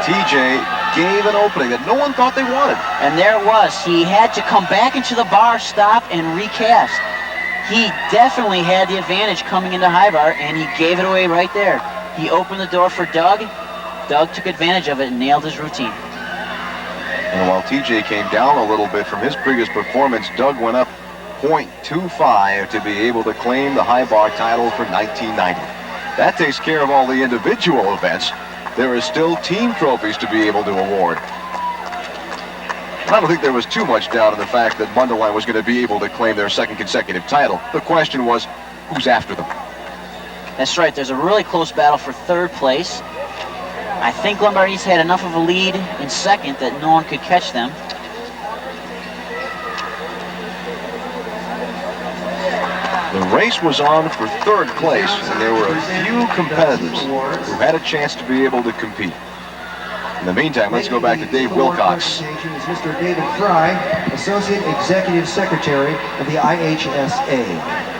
TJ gave an opening that no one thought they wanted. And there it was. He had to come back into the bar, stop, and recast. He definitely had the advantage coming into high bar, and he gave it away right there. He opened the door for Doug. Doug took advantage of it and nailed his routine. And while TJ came down a little bit from his previous performance, Doug went up 0.25 to be able to claim the high bar title for 1990. That takes care of all the individual events. There is still team trophies to be able to award. I don't think there was too much doubt in the fact that Mundelein was going to be able to claim their second consecutive title. The question was, who's after them? That's right. There's a really close battle for 3rd place. I think Glenbard East had enough of a lead in 2nd that no one could catch them. The race was on for 3rd place, and there were a few competitors who had a chance to be able to compete. In the meantime, let's go back to Dave Wilcox. Is Mr. David Fry, Associate Executive Secretary of the IHSA.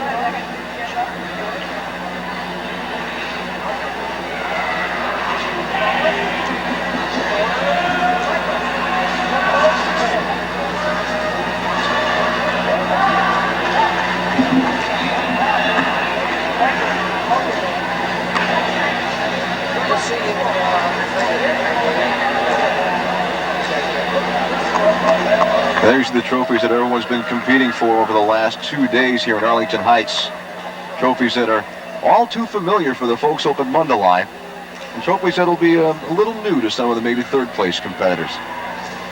There's the trophies that everyone's been competing for over the last 2 days here in Arlington Heights. Trophies that are all too familiar for the folks up in Mundelein. And trophies that'll be a little new to some of the maybe third-place competitors.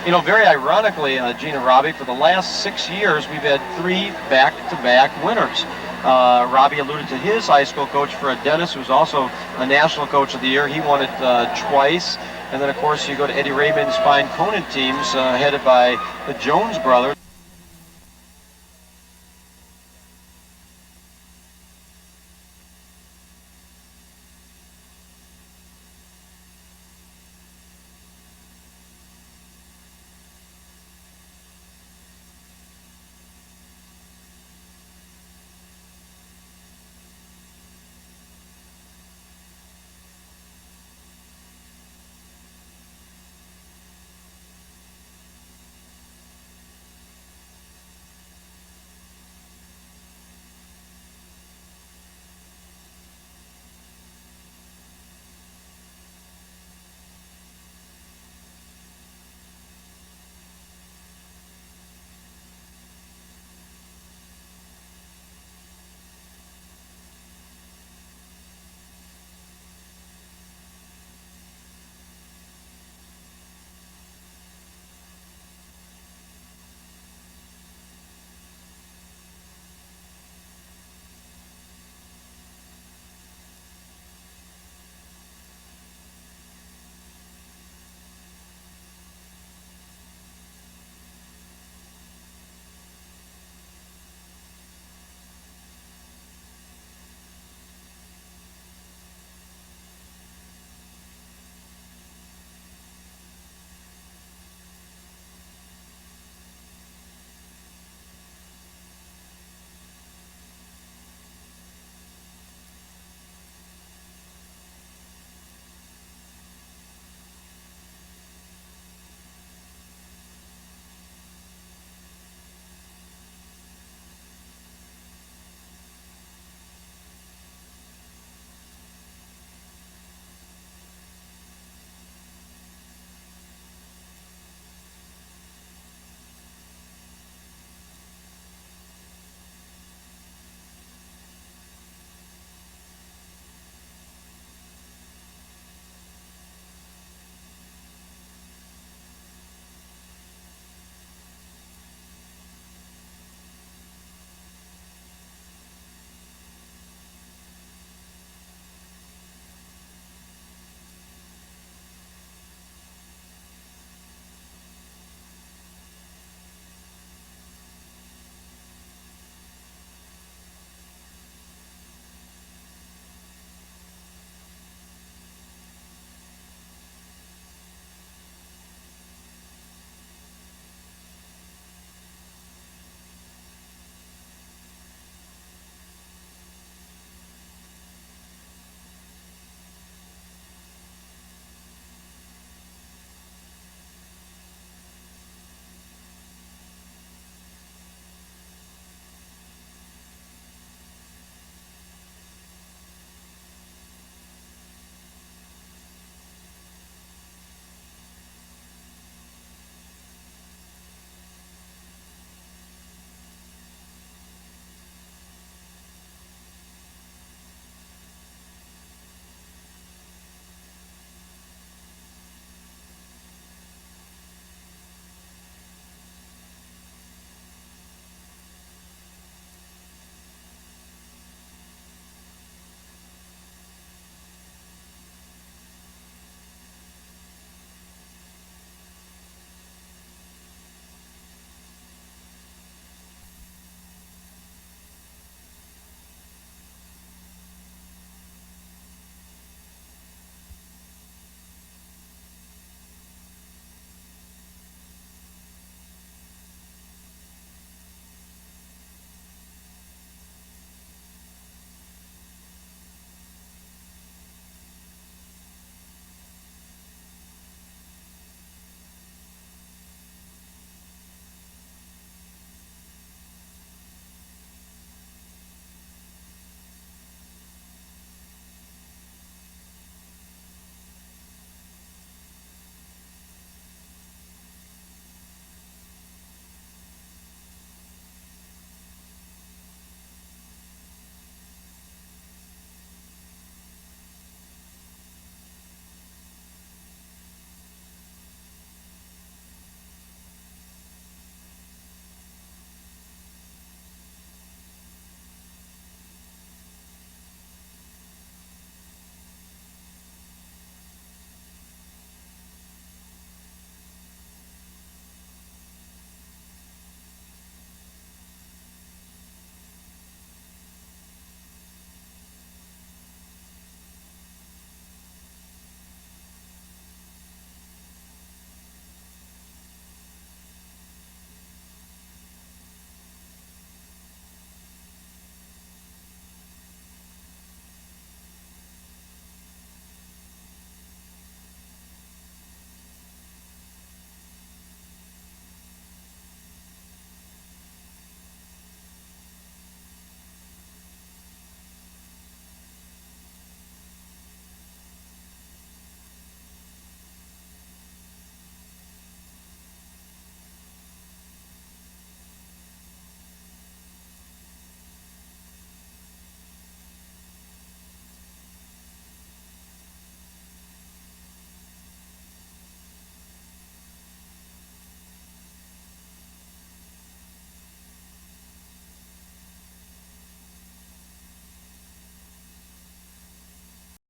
You know, very ironically, Gina, Robbie, for the last 6 years, we've had 3 back-to-back winners. Robbie alluded to his high school coach, Fred Dennis, who's also a National Coach of the Year. He won it twice. And then, of course, you go to Eddie Raymond's fine Conan teams, headed by the Jones brothers.